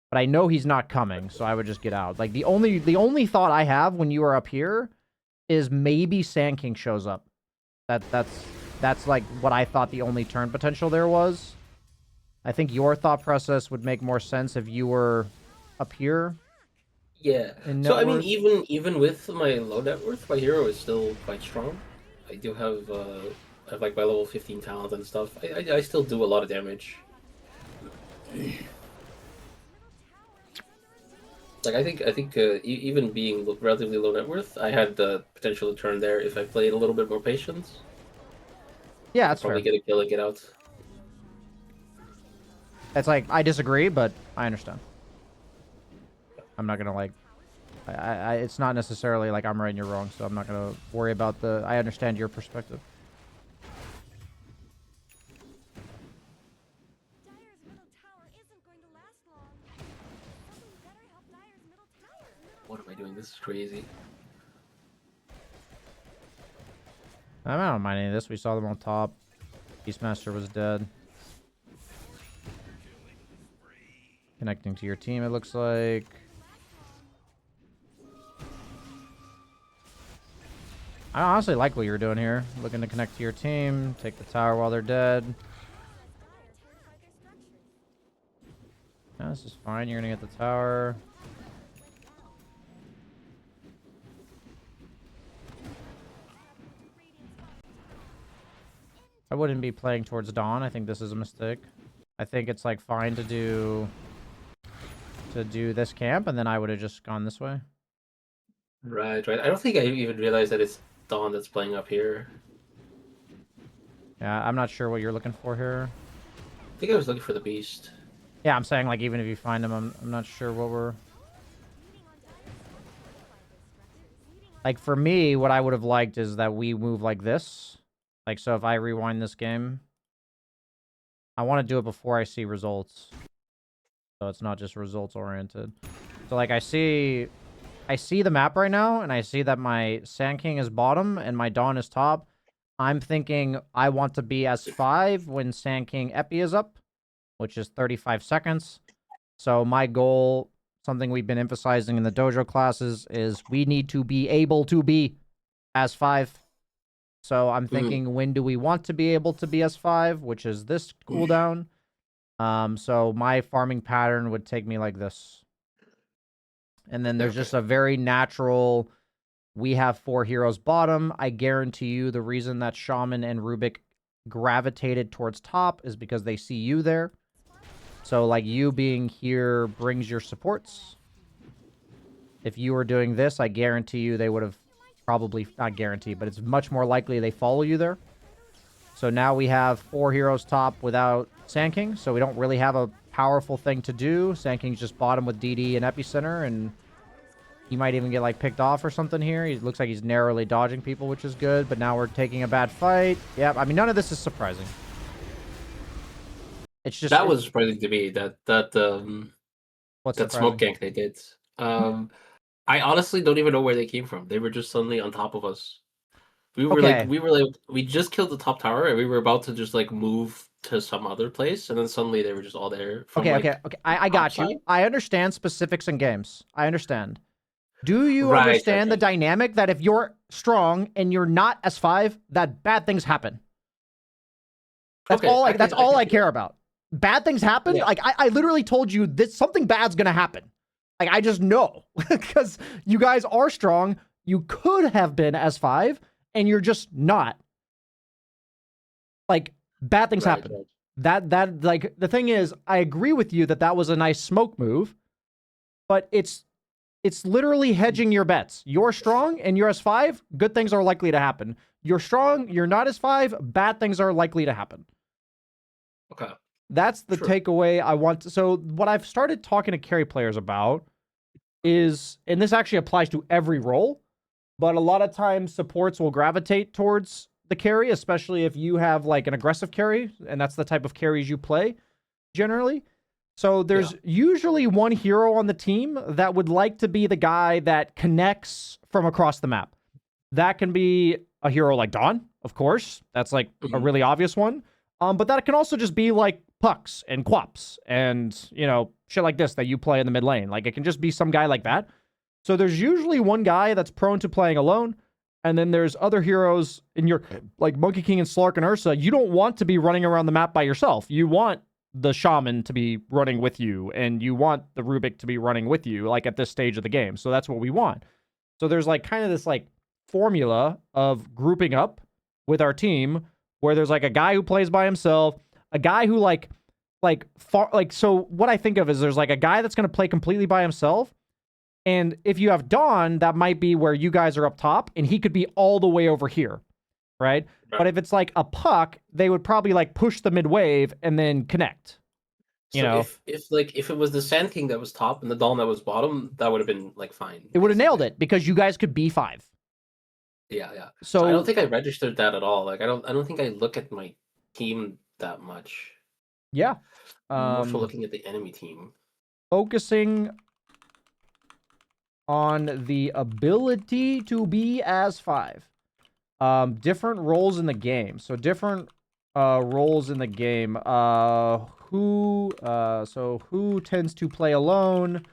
But I know he's not coming, so I would just get out. Like the only thought I have when you are up here is maybe Sand King shows up. That's like what I thought the only turn potential there was. I think your thought process would make more sense if you were up here. Yeah. In So net I mean, worth. even with my low net worth, my hero is still quite strong. I do have like my level 15 talent and stuff. I still do a lot of damage. Like I think even being relatively low net worth, I had the potential to turn there if I played a little bit more patience. Yeah, I could that's probably fair. get a kill and get out. It's like I disagree, but I understand. I'm not gonna like. It's not necessarily like I'm right and you're wrong, so I'm not gonna worry about the. I understand your perspective. What am I doing? This is crazy. I don't mind any of this. We saw them on top. Beastmaster was dead. Connecting to your team, it looks like. I honestly like what you're doing here. Looking to connect to your team, take the tower while they're dead. Yeah, this is fine. You're gonna get the tower. I wouldn't be playing towards Dawn. I think this is a mistake. I think it's like fine to do this camp, and then I would have just gone this way. Right. I don't think I even realized that it's Dawn that's playing up here. Yeah, I'm not sure what you're looking for here. I think I was looking for the beast. Yeah, I'm saying like even if you find him, I'm not sure what we're. Like for me, what I would have liked is that we move like this. Like so, if I rewind this game, I want to do it before I see results. So it's not just results oriented. So like I see the map right now, and I see that my Sand King is bottom and my Dawn is top. I'm thinking I want to be S5 when Sand King Epi is up, which is 35 seconds. So my goal, something we've been emphasizing in the dojo classes, is we need to be able to be S5. So I'm thinking, when do we want to be able to be S5, which is this cooldown. So my farming pattern would take me like this. And then there's just a very natural, we have 4 heroes bottom. I guarantee you the reason that Shaman and Rubik gravitated towards top is because they see you there. So, like, you being here brings your supports. If you were doing this, I guarantee you they would have probably, not guarantee, but it's much more likely they follow you there. So now we have 4 heroes top without Sand King, so we don't really have a powerful thing to do. Sand King's just bottom with DD and Epicenter, and he might even get, like, picked off or something here. He looks like he's narrowly dodging people, which is good, but now we're taking a bad fight. Yeah, I mean, none of this is surprising. It's just... That was surprising to me, that What's that surprising? smoke gank they did. I honestly don't even know where they came from. They were just suddenly on top of us. Okay. We just killed the top tower, and we were about to just like move to some other place, and then suddenly they were just all there from Okay. I got you. outside. I understand specifics in games. I understand. Do you Right, right, understand the right. dynamic that if you're strong and you're not S5, that bad things happen? That's Okay, all. I That's can all I see that. care about. Bad things happen. Yeah. Like I literally told you that something bad's gonna happen. Like I just know because you guys are strong. You could have been S5, and you're just not. Like bad things Right, happen. right. That like the thing is, I agree with you that was a nice smoke move, but it's literally hedging your bets. You're strong and you're S5, good things are likely to happen. You're strong, you're not S5, bad things are likely to happen. Okay. That's the Sure. takeaway I want. So what I've started talking to carry players about is, and this actually applies to every role, but a lot of times supports will gravitate towards the carry, especially if you have like an aggressive carry, and that's the type of carries you play generally. So there's usually one hero on the team that would like to be the guy that connects from across the map. That can be a hero like Dawn, of course. That's like a really obvious one. But that can also just be like Pucks and Quaps and, you know, shit like this that you play in the mid lane. Like it can just be some guy like that. So there's usually one guy that's prone to playing alone. And then there's other heroes in your, like Monkey King and Slark and Ursa. You don't want to be running around the map by yourself. You want the Shaman to be running with you, and you want the Rubik to be running with you, like at this stage of the game. So that's what we want. So there's like kind of this like formula of grouping up with our team where there's like a guy who plays by himself, a guy who so what I think of is there's like a guy that's going to play completely by himself. And if you have Dawn, that might be where you guys are up top and he could be all the way over here. Right? But if it's like a Puck, they would probably like push the mid wave and then connect. You know, if it was the Sand King that was top and the Dawn that was bottom, that would have been like fine. it would have nailed it because you guys could B5. Yeah, yeah. So I So don't think I registered that at all. Like I don't think I look at my team that much. yeah. More so looking at the enemy team. Focusing on the ability to be as 5. Different roles in the game. So different roles in the game. Who tends to play alone?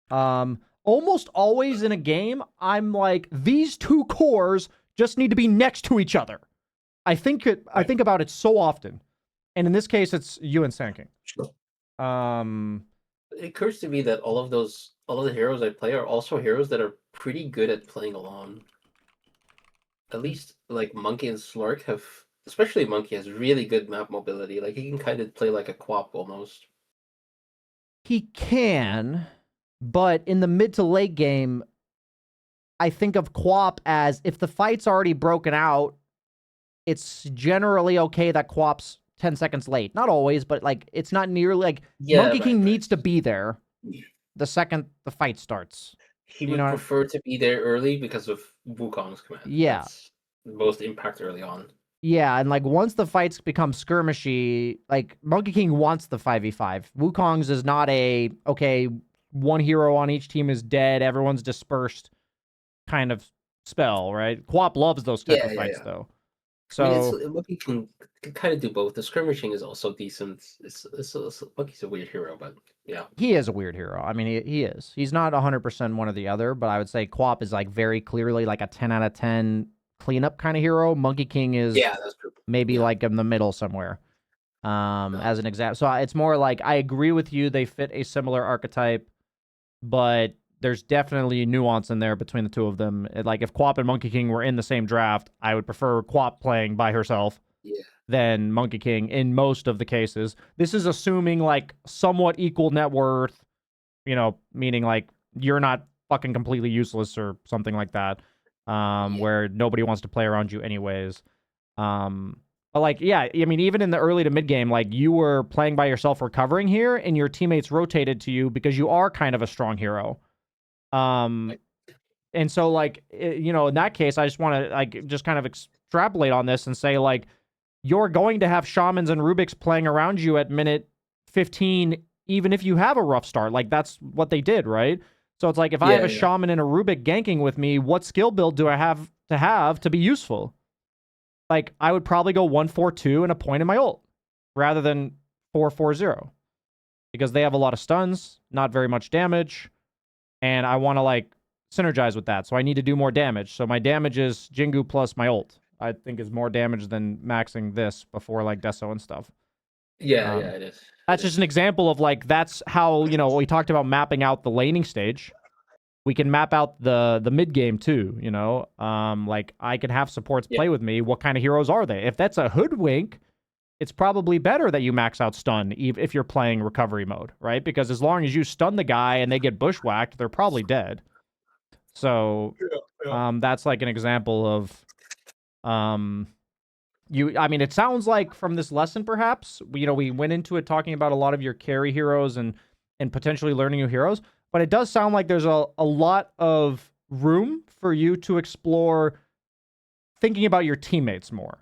Almost always in a game, I'm like, these two cores just need to be next to each other. I think about it so often. And in this case, it's you and Sand King. Sure. It occurs to me that all of the heroes I play are also heroes that are pretty good at playing alone. At least like Monkey and Slark have, especially Monkey has really good map mobility. Like he can kind of play like a Quap almost. He can, but in the mid to late game, I think of Quap as if the fight's already broken out, it's generally okay that Quap's 10 seconds late. Not always, but like it's not nearly like Monkey King needs to be there the second the fight starts. He would prefer to be there early because of Wukong's command. Yeah. That's the most impact early on. Yeah, and like once the fights become skirmishy, like Monkey King wants the 5v5. Wukong's is not a, okay, one hero on each team is dead, everyone's dispersed kind of spell, right? Quap loves those type of fights though. So I mean, Monkey can kind of do both. The skirmishing is also decent. Monkey's a weird hero, but yeah. He is a weird hero. I mean, he is. He's not 100% one or the other, but I would say Quap is like very clearly like a 10 out of 10 cleanup kind of hero. Monkey King is that's true. Maybe like in the middle somewhere. As an example. So it's more like I agree with you. They fit a similar archetype, but there's definitely nuance in there between the two of them. Like if Quap and Monkey King were in the same draft, I would prefer Quap playing by herself. Yeah. than Monkey King in most of the cases. This is assuming like somewhat equal net worth, meaning like you're not fucking completely useless or something like that, Yeah. where nobody wants to play around you anyways. But like, yeah, I mean, even in the early to mid game, like you were playing by yourself recovering here, and your teammates rotated to you because you are kind of a strong hero. Um, and so like, in that case, I just want to like just kind of extrapolate on this and say like, you're going to have shamans and Rubiks playing around you at minute 15, even if you have a rough start. Like that's what they did, right? So it's like if I have Yeah, a yeah. shaman and a Rubik ganking with me, what skill build do I have to be useful? Like I would probably go 1-4-2 and a point in my ult rather than 4-4-0 because they have a lot of stuns, not very much damage, and I want to like synergize with that. So I need to do more damage. So my damage is Jingu plus my ult. I think is more damage than maxing this before like Deso and stuff. Yeah, yeah, Um, it is. It that's just is. an example of like that's how we talked about mapping out the laning stage. We can map out the mid game too. Like I can have supports Yeah. play with me. What kind of heroes are they? If that's a hoodwink, it's probably better that you max out stun if you're playing recovery mode, right? Because as long as you stun the guy and they get bushwhacked, they're probably dead. So Yeah, yeah. that's like an example of I mean, it sounds like from this lesson, perhaps we went into it talking about a lot of your carry heroes and potentially learning new heroes, but it does sound like there's a lot of room for you to explore thinking about your teammates more.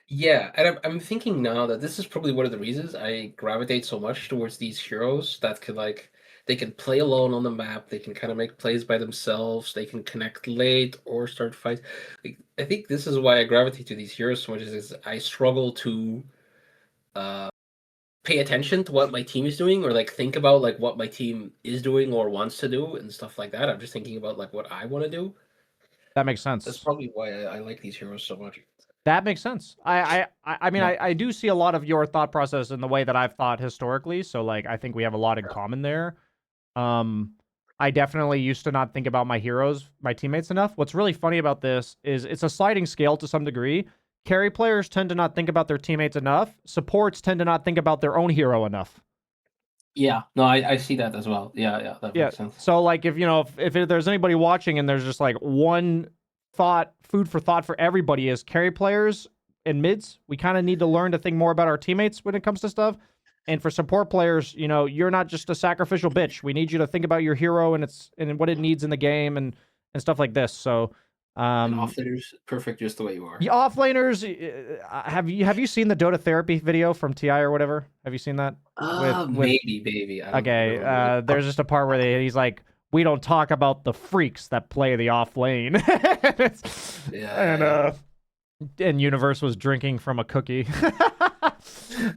Yeah, and I'm thinking now that this is probably one of the reasons I gravitate so much towards these heroes that could like they can play alone on the map, they can kind of make plays by themselves, they can connect late or start fights. Like, I think this is why I gravitate to these heroes so much is I struggle to uh pay attention to what my team is doing or like think about like what my team is doing or wants to do and stuff like that. I'm just thinking about like what I want to do. That makes That's sense. probably why I like these heroes so much. That makes sense. I mean, Yeah. I do see a lot of your thought process in the way that I've thought historically. So like, I think we have a lot in common there. Um, I definitely used to not think about my heroes, my teammates enough. What's really funny about this is it's a sliding scale to some degree. Carry players tend to not think about their teammates enough. Supports tend to not think about their own hero enough. Yeah, no, I see that as well. Yeah, yeah, that Yeah. makes sense. So like if there's anybody watching and there's just like one food for thought for everybody is carry players and mids, we kind of need to learn to think more about our teammates when it comes to stuff. And for support players, you're not just a sacrificial bitch. We need you to think about your hero and what it needs in the game and stuff like this. So And offlaner's perfect just the way you are. the offlaners, have you seen the Dota therapy video from TI or whatever? Have you seen that with Maybe. I don't Okay, remember it. there's just a part where he's like, "We don't talk about the freaks that play the off lane," Yeah, and yeah, and Universe was drinking from a cookie.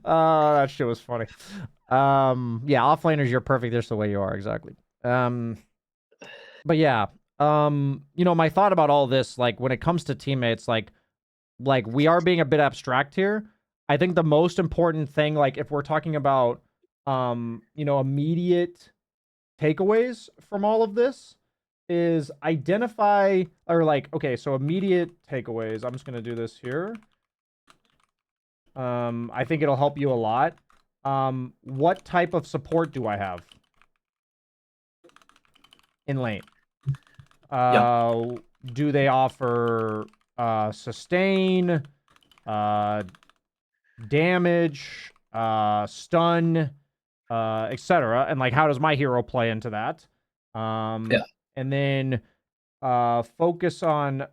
That shit was funny. Yeah, off laners, you're perfect just the way you are, exactly. But yeah, my thought about all this, like when it comes to teammates, like we are being a bit abstract here. I think the most important thing, like if we're talking about, immediate takeaways from all of this is identify or like okay, so immediate takeaways. I'm just gonna do this here. I think it'll help you a lot. What type of support do I have in lane? yeah. Do they offer sustain, damage, stun, etc. And like, how does my hero play into that? Yeah. And then focus on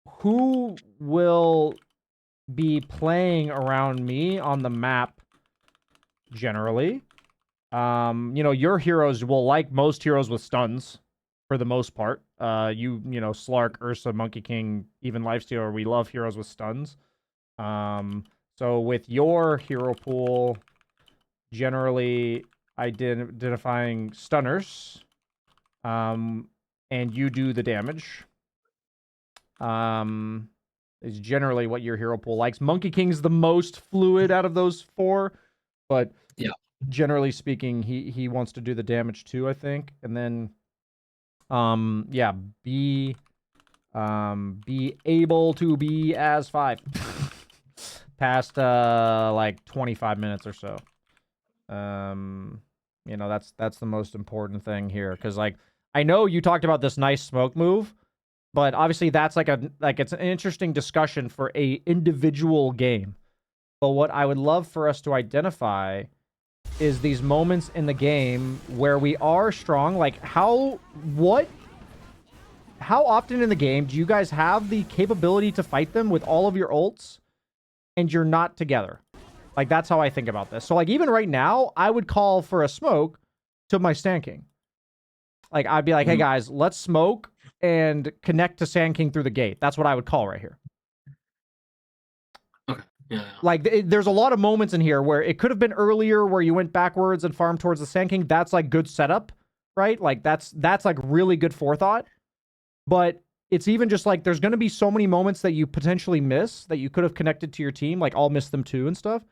who will be playing around me on the map generally. Your heroes will like most heroes with stuns for the most part. Slark, Ursa, Monkey King, even Lifestealer, we love heroes with stuns. So with your hero pool, generally identifying stunners, and you do the damage. Is generally what your hero pool likes. Monkey King's the most fluid out of those four, but Yeah. generally speaking, he wants to do the damage too, I think. And then, yeah, be able to be as 5. past like 25 minutes or so. You know, that's the most important thing here, because like I know you talked about this nice smoke move, but obviously that's like it's an interesting discussion for a individual game. But what I would love for us to identify is these moments in the game where we are strong. Like how often in the game do you guys have the capability to fight them with all of your ults and you're not together? Like, that's how I think about this. So, like, even right now, I would call for a smoke to my Sand King. Like, I'd be like, hey, guys, let's smoke and connect to Sand King through the gate. That's what I would call right here. Okay. Yeah. Like, there's a lot of moments in here where it could have been earlier where you went backwards and farmed towards the Sand King. That's, like, good setup, right? Like, that's like, really good forethought. But it's even just, like, there's going to be so many moments that you potentially miss that you could have connected to your team. Like, I'll miss them too and stuff.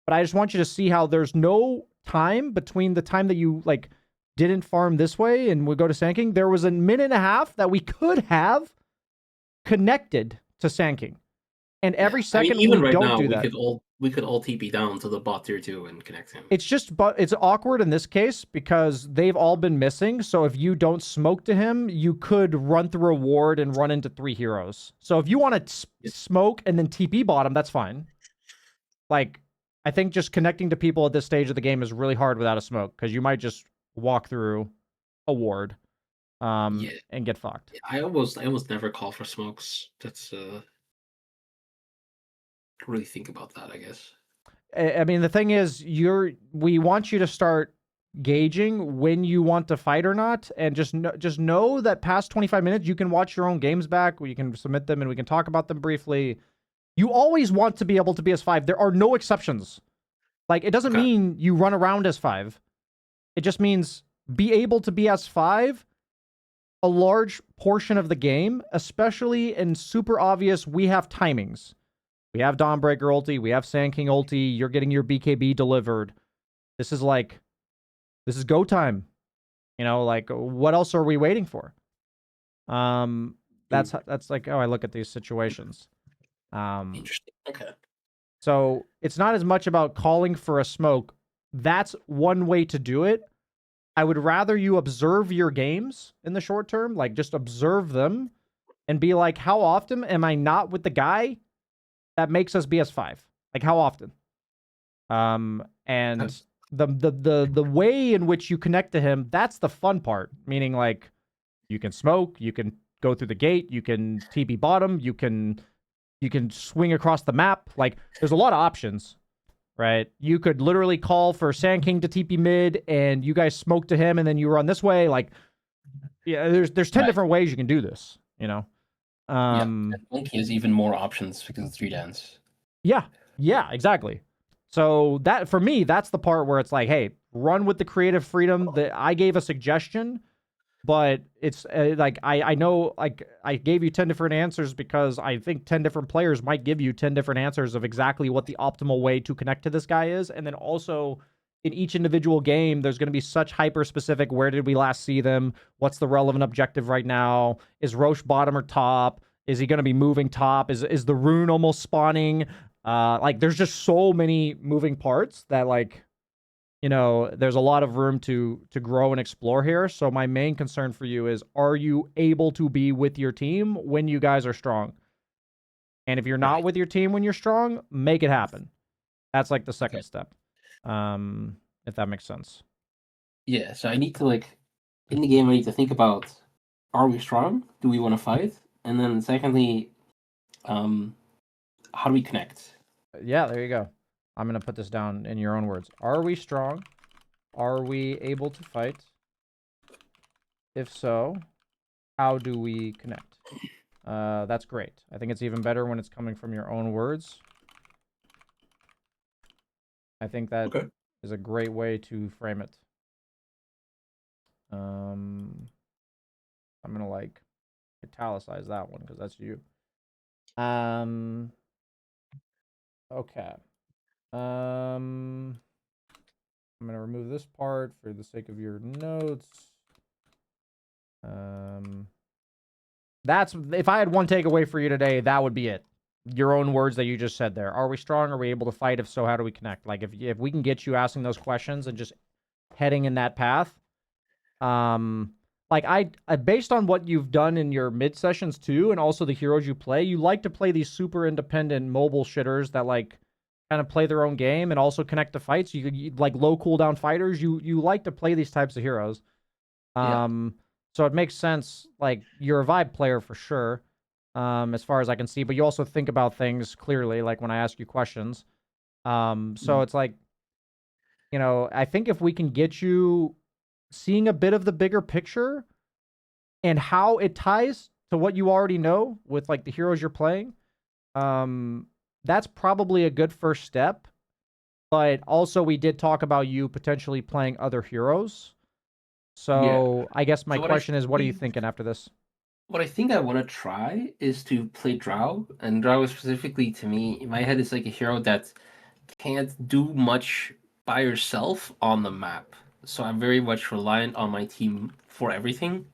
But I just want you to see how there's no time between the time that you, like, didn't farm this way and would go to Sand King. There was a minute and a half that we could have connected to Sand King. And every second even we right don't now, do that. we could all TP down to the bot tier 2 and connect him. It's just, but it's awkward in this case because they've all been missing. So if you don't smoke to him, you could run through a ward and run into 3 heroes. So if you want to smoke and then TP bottom, that's fine. Like, I think just connecting to people at this stage of the game is really hard without a smoke, because you might just walk through a ward and get fucked. Yeah, I almost never call for smokes. That's really think about that, I guess. I mean, the thing is, we want you to start gauging when you want to fight or not, and just know that past 25 minutes, you can watch your own games back, you can submit them, and we can talk about them briefly. You always want to be able to be S5. There are no exceptions. Like, it doesn't mean you run around as 5. It just means be able to be S5 a large portion of the game, especially in super obvious, we have timings. We have Dawnbreaker ulti, we have Sand King ulti, you're getting your BKB delivered. This is go time. You know, like, what else are we waiting for? That's like how I look at these situations. Interesting. Okay. So it's not as much about calling for a smoke. That's one way to do it. I would rather you observe your games in the short term, like just observe them and be like, how often am I not with the guy that makes us BS5? Like, how often? And the way in which you connect to him, that's the fun part. Meaning, like, you can smoke, you can go through the gate, you can TP bottom, you can swing across the map. Like, there's a lot of options, right? You could literally call for Sand King to TP mid, and you guys smoke to him, and then you run this way. Like, yeah, there's 10 different ways you can do this, you know? Link has even more options because of 3 dance. Yeah, exactly. So that, for me, that's the part where it's like, hey, run with the creative freedom. That I gave a suggestion, but it's like, I know, like, I gave you 10 different answers because I think 10 different players might give you 10 different answers of exactly what the optimal way to connect to this guy is. And then also, in each individual game, there's going to be such hyper-specific, where did we last see them? What's the relevant objective right now? Is Roche bottom or top? Is he going to be moving top? Is the rune almost spawning? Like, there's just so many moving parts that, like, you know, there's a lot of room to grow and explore here. So my main concern for you is, are you able to be with your team when you guys are strong? And if you're not with your team when you're strong, make it happen. That's like the second step. If that makes sense. Yeah, so I need to, like, in the game, I need to think about, are we strong? Do we want to fight? And then secondly, how do we connect? Yeah, there you go. I'm going to put this down in your own words. Are we strong? Are we able to fight? If so, how do we connect? That's great. I think it's even better when it's coming from your own words. I think that is a great way to frame it. I'm going to, like, italicize that one because that's you. Okay. I'm going to remove this part for the sake of your notes. That's, if I had one takeaway for you today, that would be it. your own words that you just said there. Are we strong? Are we able to fight? If so, how do we connect? Like if we can get you asking those questions and just heading in that path, like I based on what you've done in your mid sessions too, and also the heroes you play, you like to play these super independent mobile shitters that like kind of play their own game and also connect to fights. You like low cooldown fighters. You like to play these types of heroes. Yeah. So it makes sense. Like you're a vibe player for sure, as far as I can see. But you also think about things clearly, like when I ask you questions. So it's like, I think if we can get you seeing a bit of the bigger picture and how it ties to what you already know with like the heroes you're playing, that's probably a good first step. But also, we did talk about you potentially playing other heroes. Yeah. So I guess my So what I question is, what are you think thinking after this? what I think I want to try is to play Drow, and Drow specifically to me in my head is like a hero that can't do much by herself on the map. So I'm very much reliant on my team for everything.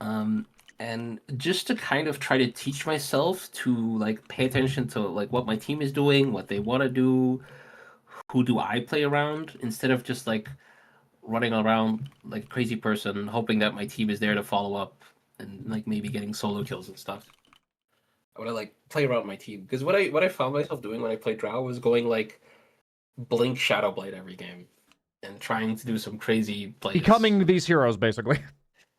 Um, and just to kind of try to teach myself to like pay attention to like what my team is doing, what they want to do, who do I play around, instead of just like running around like a crazy person, hoping that my team is there to follow up and like maybe getting solo kills and stuff. I want to like play around my team because what I found myself doing when I played Drow was going like Blink Shadowblade every game and trying to do some crazy plays. Becoming these heroes, basically.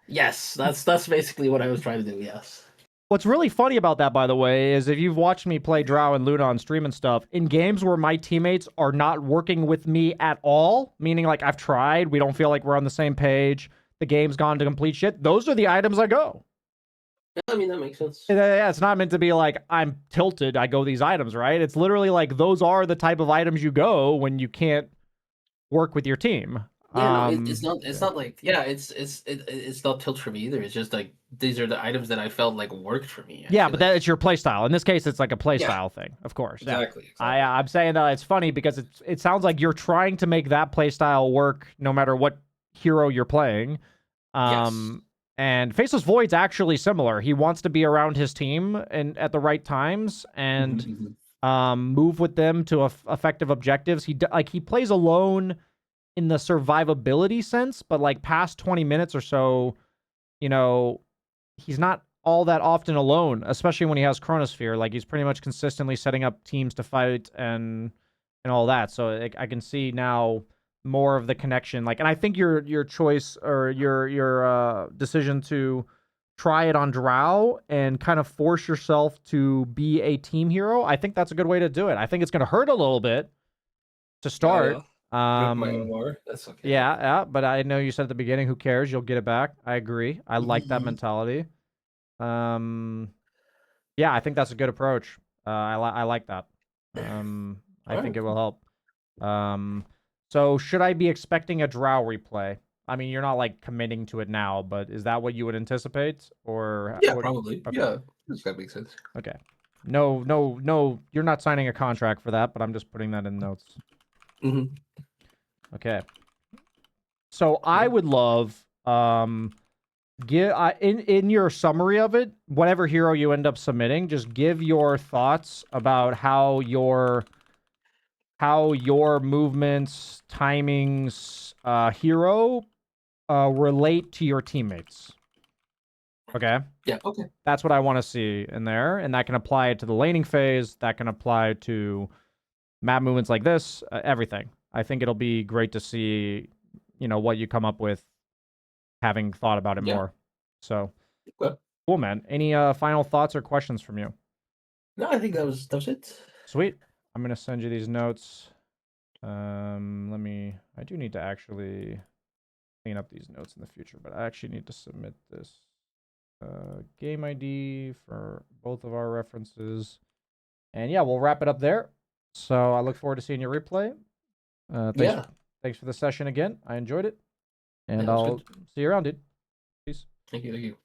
Yes, that's basically what I was trying to do. Yes. What's really funny about that, by the way, is if you've watched me play Drow and Luna on stream and stuff, in games where my teammates are not working with me at all, meaning like I've tried, we don't feel like we're on the same page, the game's gone to complete shit, those are the items I go. Yeah, I mean that makes sense. Yeah, it's not meant to be like I'm tilted, I go these items, right? It's literally like those are the type of items you go when you can't work with your team. Yeah, no, it's not. It's Yeah. not like yeah, it's not tilt for me either. It's just like these are the items that I felt like worked for me. I Yeah, feel but like that it's your play style. In this case, it's like a play yeah, style thing, of course. Yeah. exactly. I'm saying that it's funny because it sounds like you're trying to make that play style work no matter what hero you're playing. Yes. And Faceless Void's actually similar. He wants to be around his team and at the right times and Mhm. move with them to effective objectives. He plays alone in the survivability sense, but like past 20 minutes or so, you know, he's not all that often alone, especially when he has Chronosphere. Like he's pretty much consistently setting up teams to fight and all that. So I can see now more of the connection. Like, and I think your choice or your decision to try it on Drow and kind of force yourself to be a team hero, I think that's a good way to do it. I think it's going to hurt a little bit to Yeah, start. yeah. With my MR, that's okay. Yeah, but I know you said at the beginning, who cares? You'll get it back. I agree. I like that Mhm. mentality. Um, yeah, I think that's a good approach. I like that. I All think right, it will cool. help. Um, so should I be expecting a Drow replay? I mean, you're not like committing to it now, but is that what you would anticipate, or Yeah, what? probably. Okay, Yeah, that makes sense. okay. No, no, no. You're not signing a contract for that, but I'm just putting that in notes. Hmm. Okay. So I Yeah. would love give in your summary of it, whatever hero you end up submitting, just give your thoughts about how your movements, timings, hero relate to your teammates. Okay, Yeah. Okay. that's what I want to see in there, and that can apply to the laning phase. That can apply to map movements like this. Everything. I think it'll be great to see, what you come up with, having thought about it Yeah. more. So Okay. cool, man. Any final thoughts or questions from you? No, I think that was it. Sweet. I'm gonna send you these notes. Let me. I do need to actually clean up these notes in the future, but I actually need to submit this game ID for both of our references. And yeah, we'll wrap it up there. So I look forward to seeing your replay. Thanks. Yeah. Thanks for the session again. I enjoyed it, Yeah, and that was I'll good. see you around, dude. Peace. Thank you. Thank you.